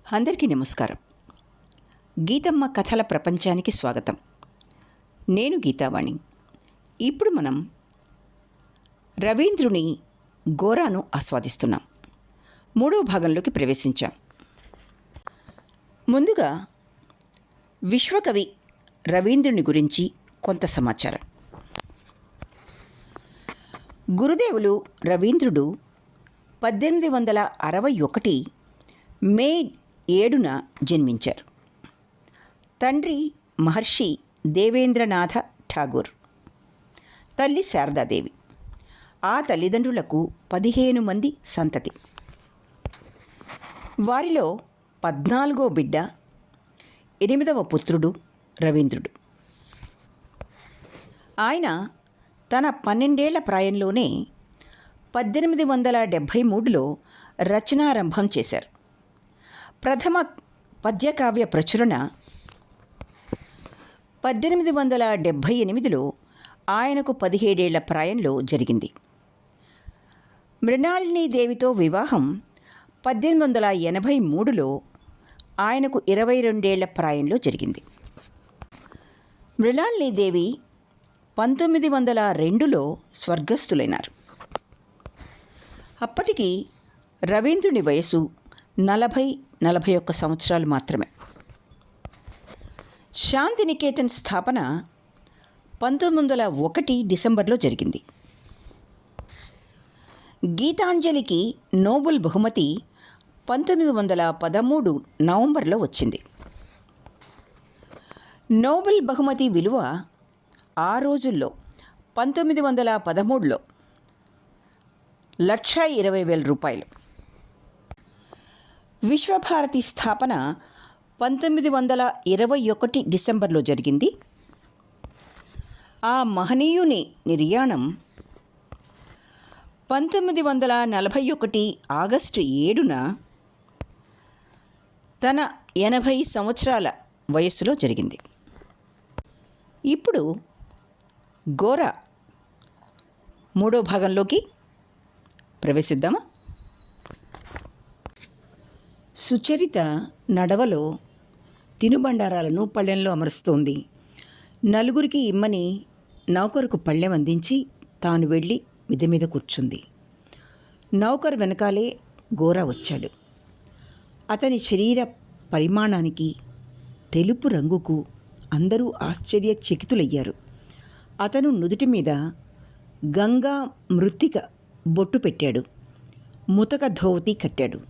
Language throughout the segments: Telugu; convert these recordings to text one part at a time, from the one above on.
అందరికీ నమస్కారం. గీతమ్మ కథల ప్రపంచానికి స్వాగతం. నేను గీతావాణి. ఇప్పుడు మనం రవీంద్రుని గోరాను ఆస్వాదిస్తున్నాం. 3వ భాగంలోకి ప్రవేశించాం. ముందుగా విశ్వకవి రవీంద్రుని గురించి కొంత సమాచారం. గురుదేవులు రవీంద్రుడు 1861 మే 7న జన్మించారు. తండ్రి మహర్షి దేవేంద్రనాథ ఠాగూర్, తల్లి శారదాదేవి. ఆ తల్లిదండ్రులకు 15 మంది సంతతి. వారిలో 14వ బిడ్డ, 8వ పుత్రుడు రవీంద్రుడు. ఆయన తన 12 ఏళ్ల ప్రాయంలోనే 1873లో రచనారంభం చేశారు. ప్రథమ పద్యకావ్య ప్రచురణ 1878లో ఆయనకు 17 ఏళ్ల ప్రాయంలో జరిగింది. మృణాళినీదేవితో వివాహం 1883లో ఆయనకు 22 ఏళ్ల ప్రాయంలో జరిగింది. మృణాళినీదేవి 1902లో స్వర్గస్థులైనారు. అప్పటికి రవీంద్రుని వయసు 40-41 సంవత్సరాలు మాత్రమే. శాంతినికేతన్ స్థాపన 1901 డిసెంబర్లో జరిగింది. గీతాంజలికి నోబెల్ బహుమతి 1913 నవంబర్లో వచ్చింది. నోబెల్ బహుమతి విలువ ఆ రోజుల్లో 1913లో ₹1,20,000. విశ్వభారతి స్థాపన 1921 డిసెంబర్లో జరిగింది. ఆ మహనీయుని నిర్యాణం 1941 ఆగస్టు 7న తన 80 సంవత్సరాల వయస్సులో జరిగింది. ఇప్పుడు గోరా 3వ భాగంలోకి ప్రవేశిద్దామా? సుచరిత నడవలో తినుబండారాలను పళ్ళెంలో అమరుస్తోంది. నలుగురికి ఇమ్మని నౌకరుకు పళ్ళెం అందించి తాను వెళ్ళి మిద్దె మీద కూర్చుంది. నౌకరు వెనకాలే గోరా వచ్చాడు. అతని శరీర పరిమాణానికి, తెలుపు రంగుకు అందరూ ఆశ్చర్యచకితులయ్యారు. అతను నుదుటి మీద గంగా మృత్తిక బొట్టు పెట్టాడు. ముతక ధోవతి కట్టాడు.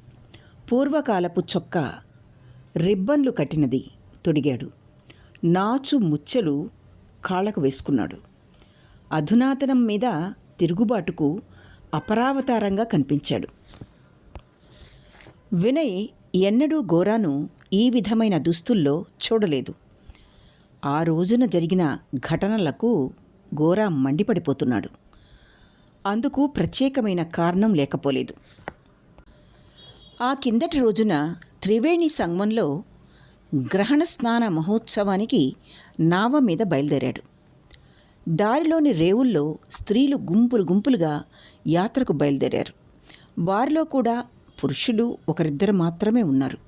పూర్వకాలపు చొక్కా రిబ్బన్లు కట్టినది తొడిగాడు. నాచు ముచ్చెలు కాళ్ళకు వేసుకున్నాడు. అధునాతనం మీద తిరుగుబాటుకు అపరావతారంగా కనిపించాడు. వినయ్ ఎన్నడూ గోరాను ఈ విధమైన దుస్తుల్లో చూడలేదు. ఆ రోజున జరిగిన ఘటనలకు గోరా మండిపడిపోతున్నాడు. అందుకు ప్రత్యేకమైన కారణం లేకపోలేదు. ఆ కిందటి రోజున త్రివేణి సంగమంలో గ్రహణ స్నాన మహోత్సవానికి నావ మీద బయలుదేరాడు. దారిలోని రేవుల్లో స్త్రీలు గుంపులుగా యాత్రకు బయలుదేరారు. వారిలో కూడా పురుషులు ఒకరిద్దరు మాత్రమే ఉన్నారు.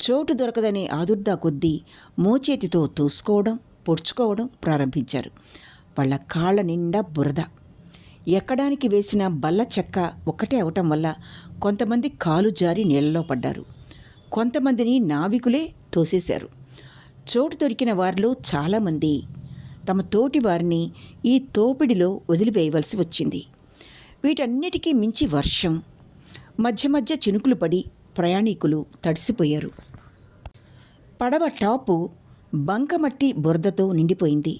చోటు దొరకదనే ఆదుర్దా కొద్దీ మోచేతితో తోసుకోవడం, పొడుచుకోవడం ప్రారంభించారు. వాళ్ళ కాళ్ళ నిండా బురద. ఎక్కడానికి వేసిన బల్ల చెక్క ఒక్కటే అవటం వల్ల కొంతమంది కాలు జారి నీళ్లలో పడ్డారు. కొంతమందిని నావికులే తోసేశారు. చోటు దొరికిన వారిలో చాలామంది తమ తోటి వారిని ఈ తోపిడిలో వదిలివేయవలసి వచ్చింది. వీటన్నిటికీ మించి వర్షం, మధ్య మధ్య చినుకులు పడి ప్రయాణికులు తడిసిపోయారు. పడవ టాపు బంకమట్టి బురదతో నిండిపోయింది.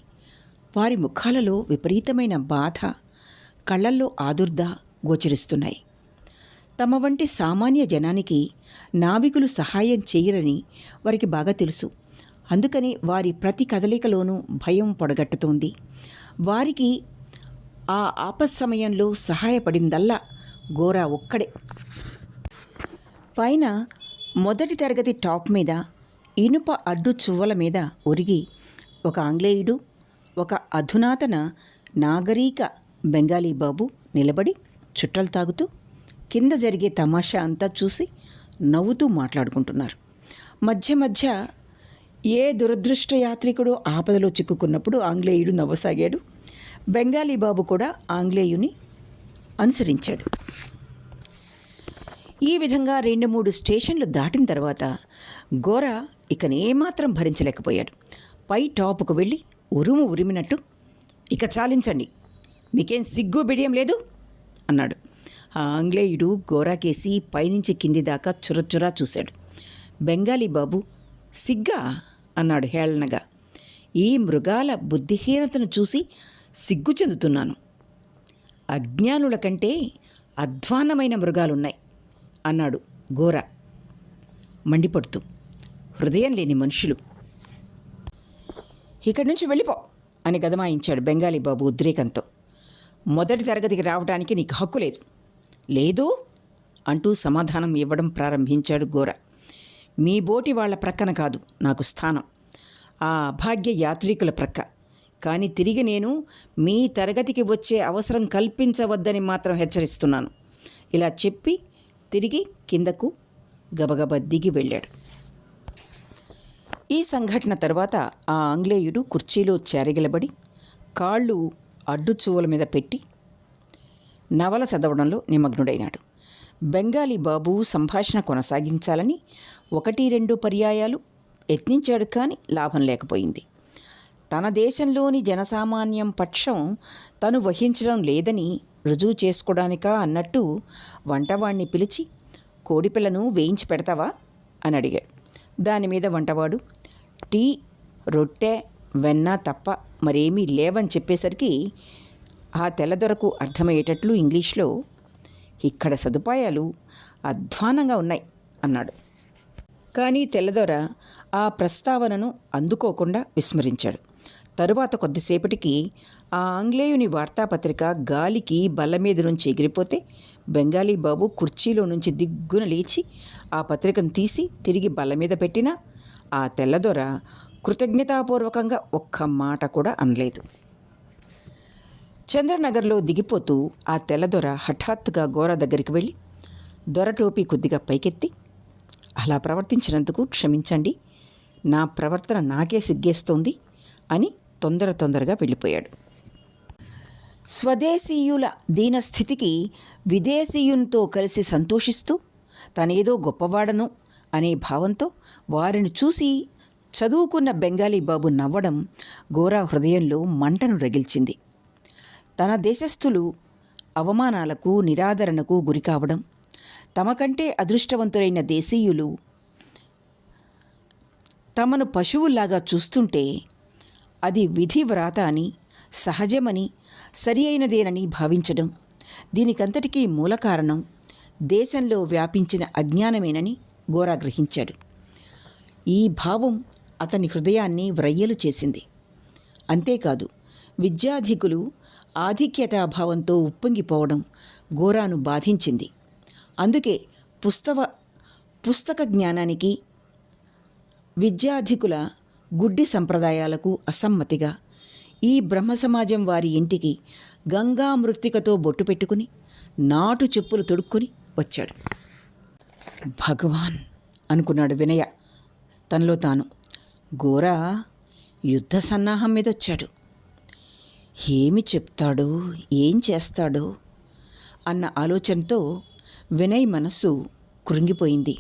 వారి ముఖాలలో విపరీతమైన బాధ, కళ్ళల్లో ఆదుర్ద గోచరిస్తున్నాయి. తమ వంటి సామాన్య జనానికి నావికులు సహాయం చేయరని వారికి బాగా తెలుసు. అందుకని వారి ప్రతి కదలికలోనూ భయం పొడగట్టుతోంది. వారికి ఆ ఆపత్సమయంలో సహాయపడిందల్లా గోరా ఒక్కడే. పైన మొదటి తరగతి టాప్ మీద ఇనుప అడ్డు చువ్వల మీద ఒరిగి ఒక ఆంగ్లేయుడు, ఒక అధునాతన నాగరిక బెంగాలీ బాబు నిలబడి చుట్టలు తాగుతూ కింద జరిగే తమాషా అంతా చూసి నవ్వుతూ మాట్లాడుకుంటున్నారు. మధ్య మధ్య ఏ దురదృష్ట యాత్రికుడు ఆపదలో చిక్కుకున్నప్పుడు ఆంగ్లేయుడు నవ్వసాగాడు. బెంగాలీ బాబు కూడా ఆంగ్లేయుని అనుసరించాడు. ఈ విధంగా 2-3 స్టేషన్లు దాటిన తర్వాత గోరా ఇకనేమాత్రం భరించలేకపోయాడు. పై టాపుకు వెళ్ళి ఉరిమినట్టు, ఇక చాలించండి, మీకేం సిగ్గు బిడియం లేదు అన్నాడు. ఆ ఆంగ్లేయుడు గోరాకేసి పైనుంచి కింది దాకా చురచురా చూశాడు. బెంగాలీ బాబు సిగ్గా అన్నాడు హేళనగా. ఈ మృగాల బుద్ధిహీనతను చూసి సిగ్గు చెందుతున్నాను. అజ్ఞానుల కంటే అధ్వాన్నమైన మృగాలున్నాయి అన్నాడు గోరా మండిపడుతూ. హృదయం లేని మనుషులు, ఇక్కడి నుంచి వెళ్ళిపో అని గదమాయించాడు బెంగాలీ బాబు ఉద్రేకంతో. మొదటి తరగతికి రావడానికి నీకు హక్కు లేదు. లేదు అంటూ సమాధానం ఇవ్వడం ప్రారంభించాడు గోరా. మీ బోటి వాళ్ల ప్రక్కన కాదు నాకు స్థానం, ఆ అభాగ్య యాత్రికుల ప్రక్క. కానీ తిరిగి నేను మీ తరగతికి వచ్చే అవసరం కల్పించవద్దని మాత్రం హెచ్చరిస్తున్నాను. ఇలా చెప్పి తిరిగి కిందకు గబగబా దిగి వెళ్ళాడు. ఈ సంఘటన తర్వాత ఆ ఆంగ్లేయుడు కుర్చీలో చేరగిలబడి కాళ్ళు అడ్డుచువ్వల మీద పెట్టి నవల చదవడంలో నిమగ్నుడైనాడు. బెంగాలీ బాబు సంభాషణ కొనసాగించాలని 1-2 పర్యాయాలు యత్నించాడు, కానీ లాభం లేకపోయింది. తన దేశంలోని జనసామాన్యం పక్షం తను వహించడం లేదని రుజువు చేసుకోవడానికా అన్నట్టు వంటవాణ్ణి పిలిచి, కోడిపిల్లను వేయించి పెడతావా అని అడిగాడు. దాని మీద వంటవాడు టీ, రొట్టె, వెన్న తప్ప మరేమీ లేవని చెప్పేసరికి ఆ తెల్లదొరకు అర్థమయ్యేటట్లు ఇంగ్లీష్లో, ఇక్కడ సదుపాయాలు అధ్వానంగా ఉన్నాయి అన్నాడు. కానీ తెల్లదొర ఆ ప్రస్తావనను అందుకోకుండా విస్మరించాడు. తరువాత కొద్దిసేపటికి ఆ ఆంగ్లేయుని వార్తాపత్రిక గాలికి బల్ల మీద నుంచి ఎగిరిపోతే బెంగాలీ బాబు కుర్చీలో నుంచి దిగ్గున లేచి ఆ పత్రికను తీసి తిరిగి బల్ల మీద పెట్టినా ఆ తెల్లదొర కృతజ్ఞతాపూర్వకంగా ఒక్క మాట కూడా అనలేదు. చంద్రనగర్లో దిగిపోతూ ఆ తెల్లదొర హఠాత్తుగా గోరా దగ్గరికి వెళ్ళి దొర టోపీ కొద్దిగా పైకెత్తి, అలా ప్రవర్తించినందుకు క్షమించండి, నా ప్రవర్తన నాకే సిగ్గేస్తోంది అని తొందరగా వెళ్ళిపోయాడు. స్వదేశీయుల దీనస్థితికి విదేశీయునితో కలిసి సంతోషిస్తూ తనేదో గొప్పవాడను అనే భావంతో వారిని చూసి చదువుకున్న బెంగాలీ బాబు నవ్వడం గోరా హృదయంలో మంటను రగిల్చింది. తన దేశస్థులు అవమానాలకు, నిరాదరణకు గురికావడం, తమకంటే అదృష్టవంతులైన దేశీయులు తమను పశువుల్లాగా చూస్తుంటే అది విధి వ్రాత అని, సహజమని, సరి అయినదేనని భావించడం, దీనికంతటికీ మూల కారణం దేశంలో వ్యాపించిన అజ్ఞానమేనని గోరా గ్రహించాడు. ఈ భావం అతని హృదయాన్ని వ్రయ్యలు చేసింది. అంతేకాదు, విద్యాధికులు ఆధిక్యతాభావంతో ఉప్పొంగిపోవడం గోరాను బాధించింది. అందుకే పుస్తక జ్ఞానానికి, విద్యాధికుల గుడ్డి సంప్రదాయాలకు అసమ్మతిగా ఈ బ్రహ్మ సమాజం వారి ఇంటికి గంగా మృత్తికతో బొట్టు పెట్టుకుని నాటు చెప్పులు తొడుక్కొని వచ్చాడు. భగవాన్ అనుకున్నాడు వినయ తనలో తాను. గోరా యుద్ధ సన్నాహం మీద వచ్చాడు. ఏమి చెప్తాడో, ఏం చేస్తాడో అన్న ఆలోచనతో వినయ్ మనస్సు కృంగిపోయింది.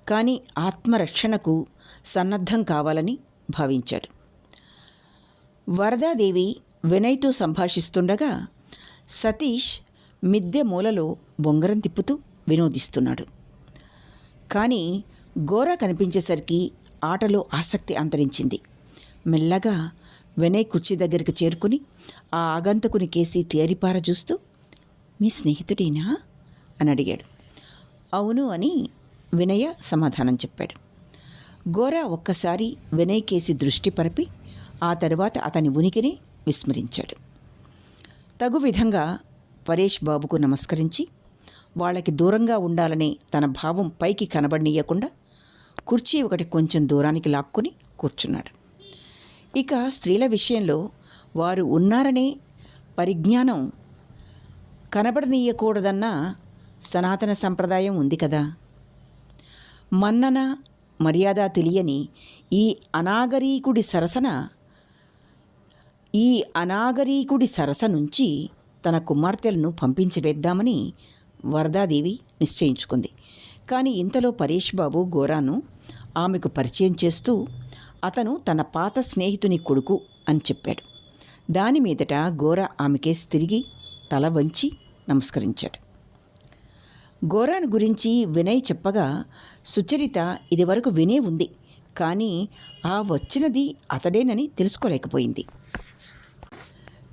కానీ ఆత్మరక్షణకు సన్నద్ధం కావాలని భావించాడు. వరదాదేవి వినయ్తో సంభాషిస్తుండగా సతీష్ మిద్దె మూలలో బొంగరం తిప్పుతూ వినోదిస్తున్నాడు. కానీ గోరా కనిపించేసరికి ఆటలో ఆసక్తి అంతరించింది. మెల్లగా వినయ్ కుర్చీ దగ్గరికి చేరుకుని ఆ ఆగంతకుని కేసి తేరిపార చూస్తూ, మీ స్నేహితుడేనా అని అడిగాడు. అవును అని వినయ సమాధానం చెప్పాడు. గోరా ఒక్కసారి వినయ్ కేసి దృష్టి పరిపి ఆ తరువాత అతని ఉనికిని విస్మరించాడు. తగు విధంగా పరేష్ బాబుకు నమస్కరించి వాళ్ళకి దూరంగా ఉండాలనే తన భావం పైకి కనబడనీయకుండా కుర్చీ ఒకటి కొంచెం దూరానికి లాక్కొని కూర్చున్నాడు. ఇక స్త్రీల విషయంలో వారు ఉన్నారనే పరిజ్ఞానం కనబడనీయకూడదన్న సనాతన సంప్రదాయం ఉంది కదా. మన్నన, మర్యాద తెలియని ఈ అనాగరీకుడి సరస నుంచి తన కుమార్తెలను పంపించి వేద్దామని వరదాదేవి నిశ్చయించుకుంది. కానీ ఇంతలో పరేష్ బాబు గోరాను ఆమెకు పరిచయం చేస్తూ అతను తన పాత స్నేహితుని కొడుకు అని చెప్పాడు. దాని మీదట గోరా ఆమెకేసి తిరిగి తల వంచి నమస్కరించాడు. గోరాను గురించి వినయ్ చెప్పగా సుచరిత ఇదివరకు వినే ఉంది, కానీ ఆ వచ్చినది అతడేనని తెలుసుకోలేకపోయింది.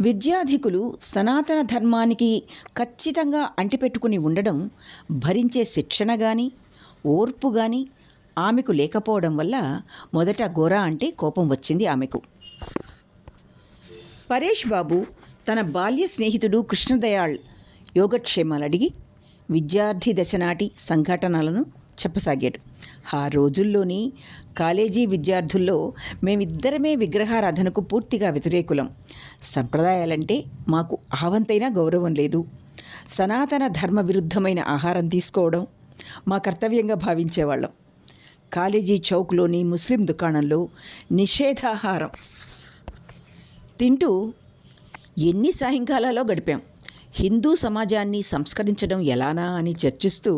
విద్యాధికులు సనాతన ధర్మానికి ఖచ్చితంగా అంటిపెట్టుకుని ఉండడం, భరించే శిక్షణ కానీ ఓర్పు కానీ ఆమెకు లేకపోవడం వల్ల మొదట గోరా అంటే కోపం వచ్చింది ఆమెకు. పరేష్ బాబు తన బాల్య స్నేహితుడు కృష్ణదయాళ్ యోగక్షేమాలు అడిగి విద్యార్థి దశ నాటి సంఘటనలను చెప్పసాగాడు. ఆ రోజుల్లోని కాలేజీ విద్యార్థుల్లో మేమిద్దరమే విగ్రహారాధనకు పూర్తిగా వ్యతిరేకులం. సంప్రదాయాలంటే మాకు ఆవంతైనా గౌరవం లేదు. సనాతన ధర్మ విరుద్ధమైన ఆహారం తీసుకోవడం మా కర్తవ్యంగా భావించేవాళ్ళం. కాలేజీ చౌక్లోని ముస్లిం దుకాణంలో నిషేధాహారం తింటూ ఎన్ని సాయంకాలాలో గడిపాం. హిందూ సమాజాన్ని సంస్కరించడం ఎలానా అని చర్చిస్తూ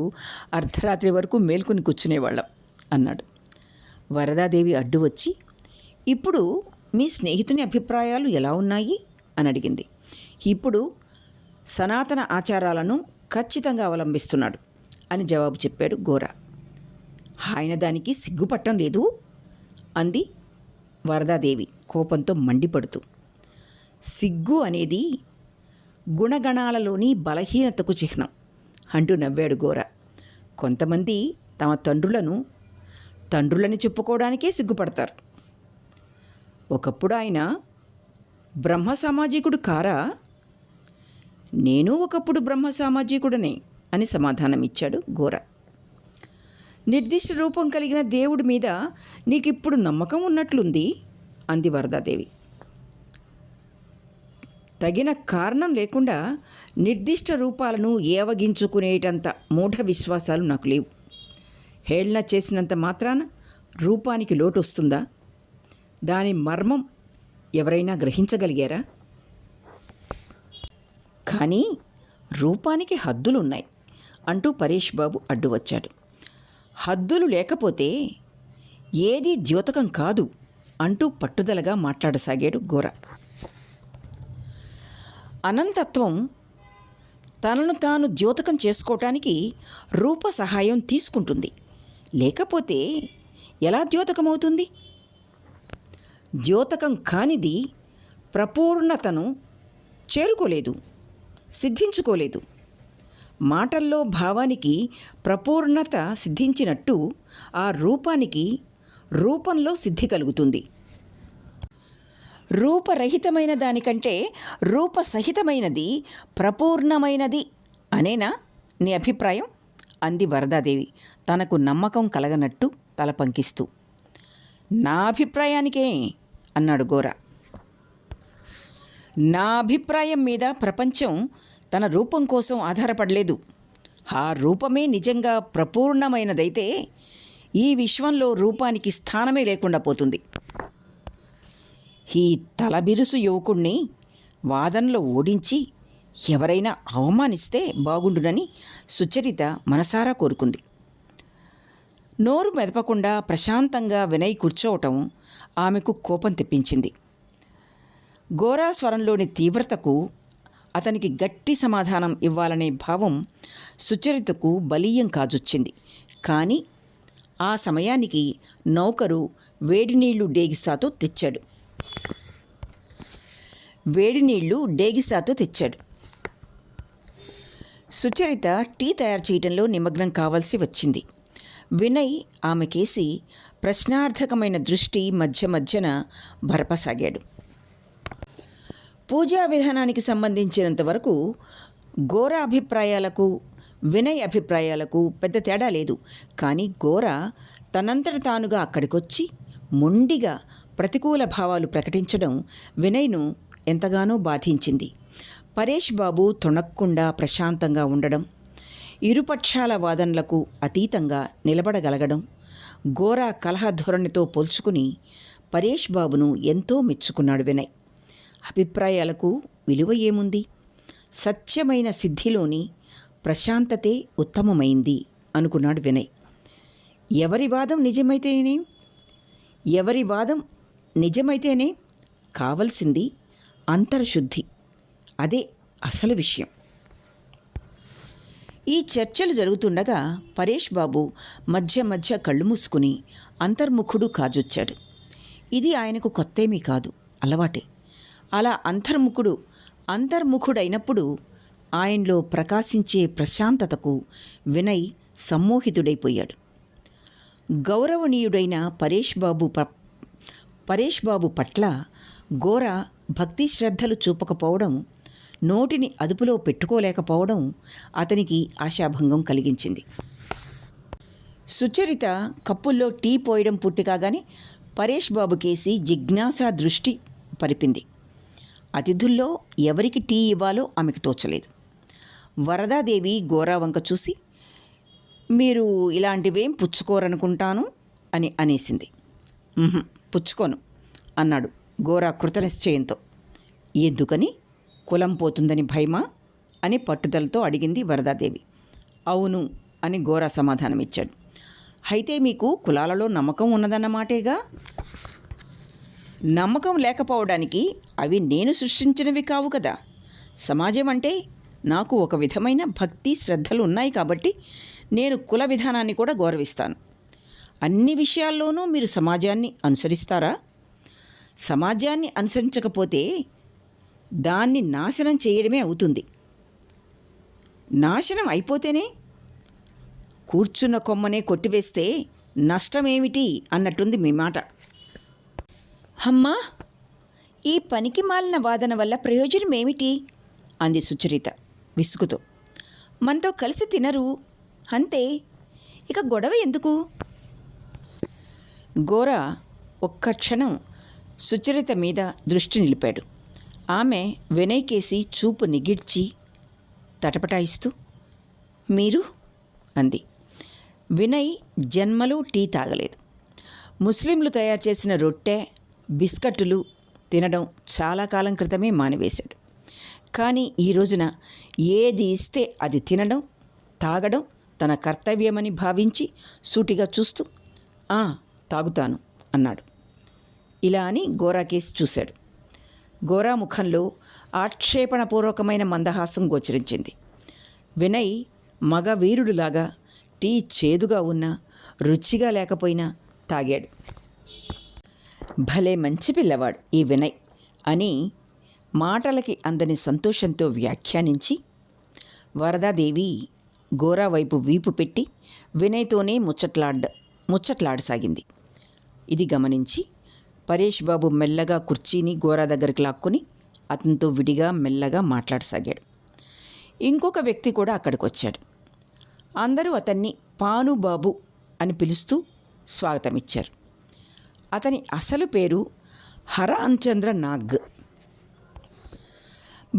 అర్ధరాత్రి వరకు మేల్కొని కూర్చునేవాళ్ళం అన్నాడు. వరదాదేవి అడ్డు వచ్చి, ఇప్పుడు మీ స్నేహితుని అభిప్రాయాలు ఎలా ఉన్నాయి అని అడిగింది. ఇప్పుడు సనాతన ఆచారాలను ఖచ్చితంగా అవలంబిస్తున్నాడు అని జవాబు చెప్పాడు గోరా. ఆయన దానికి సిగ్గుపట్టం లేదు అంది వరదాదేవి కోపంతో మండిపడుతూ. సిగ్గు అనేది గుణగణాలలోని బలహీనతకు చిహ్నం అంటూ నవ్వాడు గోరా. కొంతమంది తమ తండ్రులని చెప్పుకోవడానికే సిగ్గుపడతారు. ఒకప్పుడు ఆయన బ్రహ్మ సామాజికుడు కారా? నేను ఒకప్పుడు బ్రహ్మ సామాజికుడనే అని సమాధానమిచ్చాడు గోరా. నిర్దిష్ట రూపం కలిగిన దేవుడి మీద నీకిప్పుడు నమ్మకం ఉన్నట్లుంది అంది వరదాదేవి. తగిన కారణం లేకుండా నిర్దిష్ట రూపాలను ఏవగించుకునేటంత మూఢ విశ్వాసాలు నాకు లేవు. హేళన చేసినంత మాత్రాన రూపానికి లోటు వస్తుందా? దాని మర్మం ఎవరైనా గ్రహించగలిగారా? కానీ రూపానికి హద్దులున్నాయి అంటూ పరేష్ బాబు అడ్డు వచ్చాడు. హద్దులు లేకపోతే ఏదీ ద్యోతకం కాదు అంటూ పట్టుదలగా మాట్లాడసాగాడు గోరా. అనంతత్వం తనను తాను ద్యోతకం చేసుకోవటానికి రూప సహాయం తీసుకుంటుంది. లేకపోతే ఎలా ద్యోతకమవుతుంది? ద్యోతకం కానిది ప్రపూర్ణతను చేరుకోలేదు, సిద్ధించుకోలేదు. మాటల్లో భావానికి ప్రపూర్ణత సిద్ధించినట్టు ఆ రూపానికి రూపంలో సిద్ధి కలుగుతుంది. రూపరహితమైన దానికంటే రూపసహితమైనది ప్రపూర్ణమైనది అనేనా నీ అభిప్రాయం అంది వరదాదేవి తనకు నమ్మకం కలగనట్టు తల పంకిస్తూ. నా అభిప్రాయానికే అన్నాడు గోరా. నా అభిప్రాయం మీద ప్రపంచం తన రూపం కోసం ఆధారపడలేదు. ఆ రూపమే నిజంగా ప్రపూర్ణమైనదైతే ఈ విశ్వంలో రూపానికి స్థానమే లేకుండా పోతుంది. ఈ తలబిరుసు యువకుణ్ణి వాదనలో ఓడించి ఎవరైనా అవమానిస్తే బాగుండునని సుచరిత మనసారా కోరుకుంది. నోరు మెదపకుండా ప్రశాంతంగా వినయ్ కూర్చోవటం ఆమెకు కోపం తెప్పించింది. గోరా స్వరంలోని తీవ్రతకు అతనికి గట్టి సమాధానం ఇవ్వాలనే భావం సుచరితకు బలీయం కాజొచ్చింది. కానీ ఆ సమయానికి నౌకరు వేడినీళ్లు డేగిసాతో తెచ్చాడు. సుచరిత టీ తయారు చేయడంలో నిమగ్నం కావాల్సి వచ్చింది. వినయ్ ఆమెకేసి ప్రశ్నార్థకమైన దృష్టి మధ్యన బరపసాగాడు. పూజా విధానానికి సంబంధించినంత వరకు గోరా అభిప్రాయాలకు వినయ్ అభిప్రాయాలకు పెద్ద తేడా లేదు. కానీ గోరా తనంతట తానుగా అక్కడికొచ్చి మొండిగా ప్రతికూల భావాలు ప్రకటించడం వినయ్ను ఎంతగానో బాధించింది. పరేష్ బాబు తొణక్కుండా ప్రశాంతంగా ఉండడం, ఇరుపక్షాల వాదనలకు అతీతంగా నిలబడగలగడం, ఘోర కలహ ధోరణితో పోల్చుకుని పరేష్ బాబును ఎంతో మెచ్చుకున్నాడు వినయ్. అభిప్రాయాలకు విలువ ఏముంది? సత్యమైన సిద్ధిలోని ప్రశాంతతే ఉత్తమమైంది అనుకున్నాడు వినయ్. ఎవరి వాదం నిజమైతేనే కావలసింది అంతర్శుద్ధి. అదే అసలు విషయం. ఈ చర్చలు జరుగుతుండగా పరేష్ బాబు మధ్య మధ్య కళ్ళు మూసుకుని అంతర్ముఖుడు కాజొచ్చాడు. ఇది ఆయనకు కొత్తేమీ కాదు, అలవాటే. అలా అంతర్ముఖుడైనప్పుడు ఆయనలో ప్రకాశించే ప్రశాంతతకు వినయ్ సమ్మోహితుడైపోయాడు. గౌరవనీయుడైన పరేష్ బాబు పట్ల ఘోర భక్తి శ్రద్ధలు చూపకపోవడం, నోటిని అదుపులో పెట్టుకోలేకపోవడం అతనికి ఆశాభంగం కలిగించింది. సుచరిత కప్పుల్లో టీ పోయడం పూర్తి కాగానే పరేష్ బాబు కేసి జిజ్ఞాస దృష్టి పరిపింది. అతిథుల్లో ఎవరికి టీ ఇవ్వాలో ఆమెకు తోచలేదు. వరదాదేవి ఘోరా వంక చూసి, మీరు ఇలాంటివేం పుచ్చుకోరనుకుంటాను అని అనేసింది. పుచ్చుకోను అన్నాడు ఘోరా కృతనిశ్చయంతో. ఎందుకని? కులం పోతుందని భయమా అని పట్టుదలతో అడిగింది వరదాదేవి. అవును అని ఘోరా సమాధానమిచ్చాడు. అయితే మీకు కులాలలో నమ్మకం ఉన్నదన్నమాటేగా? నమ్మకం లేకపోవడానికి అవి నేను సృష్టించినవి కావు కదా. సమాజం అంటే నాకు ఒక విధమైన భక్తి శ్రద్ధలు ఉన్నాయి కాబట్టి నేను కుల విధానాన్ని కూడా గౌరవిస్తాను. అన్ని విషయాల్లోనూ మీరు సమాజాన్ని అనుసరిస్తారా? సమాజాన్ని అనుసరించకపోతే దాన్ని నాశనం చేయడమే అవుతుంది. నాశనం అయిపోతేనే? కూర్చున్న కొమ్మనే కొట్టివేస్తే నష్టమేమిటి అన్నట్టుంది మీ మాట. అమ్మా, ఈ పనికి మాలిన వాదన వల్ల ప్రయోజనం ఏమిటి? అంది సుచరిత విసుగుతో. మనతో కలిసి తినరు అంతే, ఇక గొడవ ఎందుకు? ఘోర ఒక్క క్షణం సుచరిత మీద దృష్టి నిలిపాడు. ఆమె వినయ్ కేసి చూపు నిగిడ్చి తటపటాయిస్తూ, మీరు అంది. వినయ్ జన్మలో టీ తాగలేదు. ముస్లింలు తయారు చేసిన రొట్టె, బిస్కట్టులు తినడం చాలా కాలం క్రితమే మానివేశాడు. కానీ ఈ రోజున ఏది ఇస్తే అది తినడం, తాగడం తన కర్తవ్యమని భావించి సూటిగా చూస్తూ, తాగుతాను అన్నాడు. ఇలా అని ఘోరా కేసి చూశాడు. ఘోరా ముఖంలో ఆక్షేపణపూర్వకమైన మందహాసం గోచరించింది. వినయ్ మగ వీరుడులాగా టీ చేదుగా ఉన్నా, రుచిగా లేకపోయినా తాగాడు. భలే మంచి పిల్లవాడు ఈ వినయ్ అని మాటలకి అందని సంతోషంతో వ్యాఖ్యానించి వరదాదేవి ఘోరా వైపు వీపు పెట్టి వినయ్తోనే ముచ్చట్లాడసాగింది. ఇది గమనించి పరేష్ బాబు మెల్లగా కుర్చీని ఘోరా దగ్గరికి లాక్కొని అతనితో విడిగా మెల్లగా మాట్లాడసాగాడు. ఇంకొక వ్యక్తి కూడా అక్కడికి వచ్చాడు. అందరూ అతన్ని పానుబాబు అని పిలుస్తూ స్వాగతమిచ్చారు. అతని అసలు పేరు హరాన్చంద్ర నాగ్.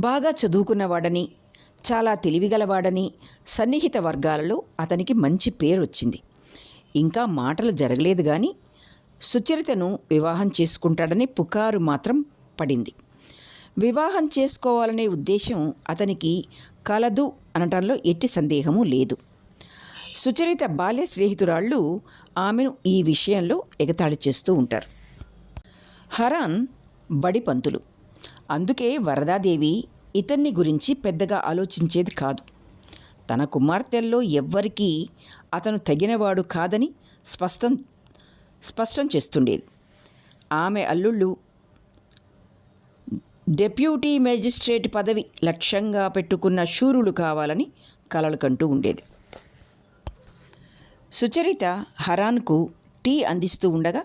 బాగా చదువుకున్నవాడని, చాలా తెలివిగలవాడని సన్నిహిత వర్గాలలో అతనికి మంచి పేరు వచ్చింది. ఇంకా మాటలు జరగలేదు కానీ సుచరితను వివాహం చేసుకుంటాడని పుకారు మాత్రం పడింది. వివాహం చేసుకోవాలనే ఉద్దేశం అతనికి కలదు అనటంలో ఎట్టి సందేహము లేదు. సుచరిత బాల్య స్నేహితురాళ్ళు ఆమెను ఈ విషయంలో ఎగతాళి చేస్తూ ఉంటారు. హరాన్ బడి పంతులు, అందుకే వరదాదేవి ఇతన్ని గురించి పెద్దగా ఆలోచించేది కాదు. తన కుమార్తెల్లో ఎవ్వరికీ అతను తగినవాడు కాదని స్పష్టం చేస్తుండేది. ఆమె అల్లుళ్ళు డెప్యూటీ మేజిస్ట్రేట్ పదవి లక్ష్యంగా పెట్టుకున్న శూరులు కావాలని కలలు కంటూ ఉండేది. సుచరిత హరాన్కు టీ అందిస్తూ ఉండగా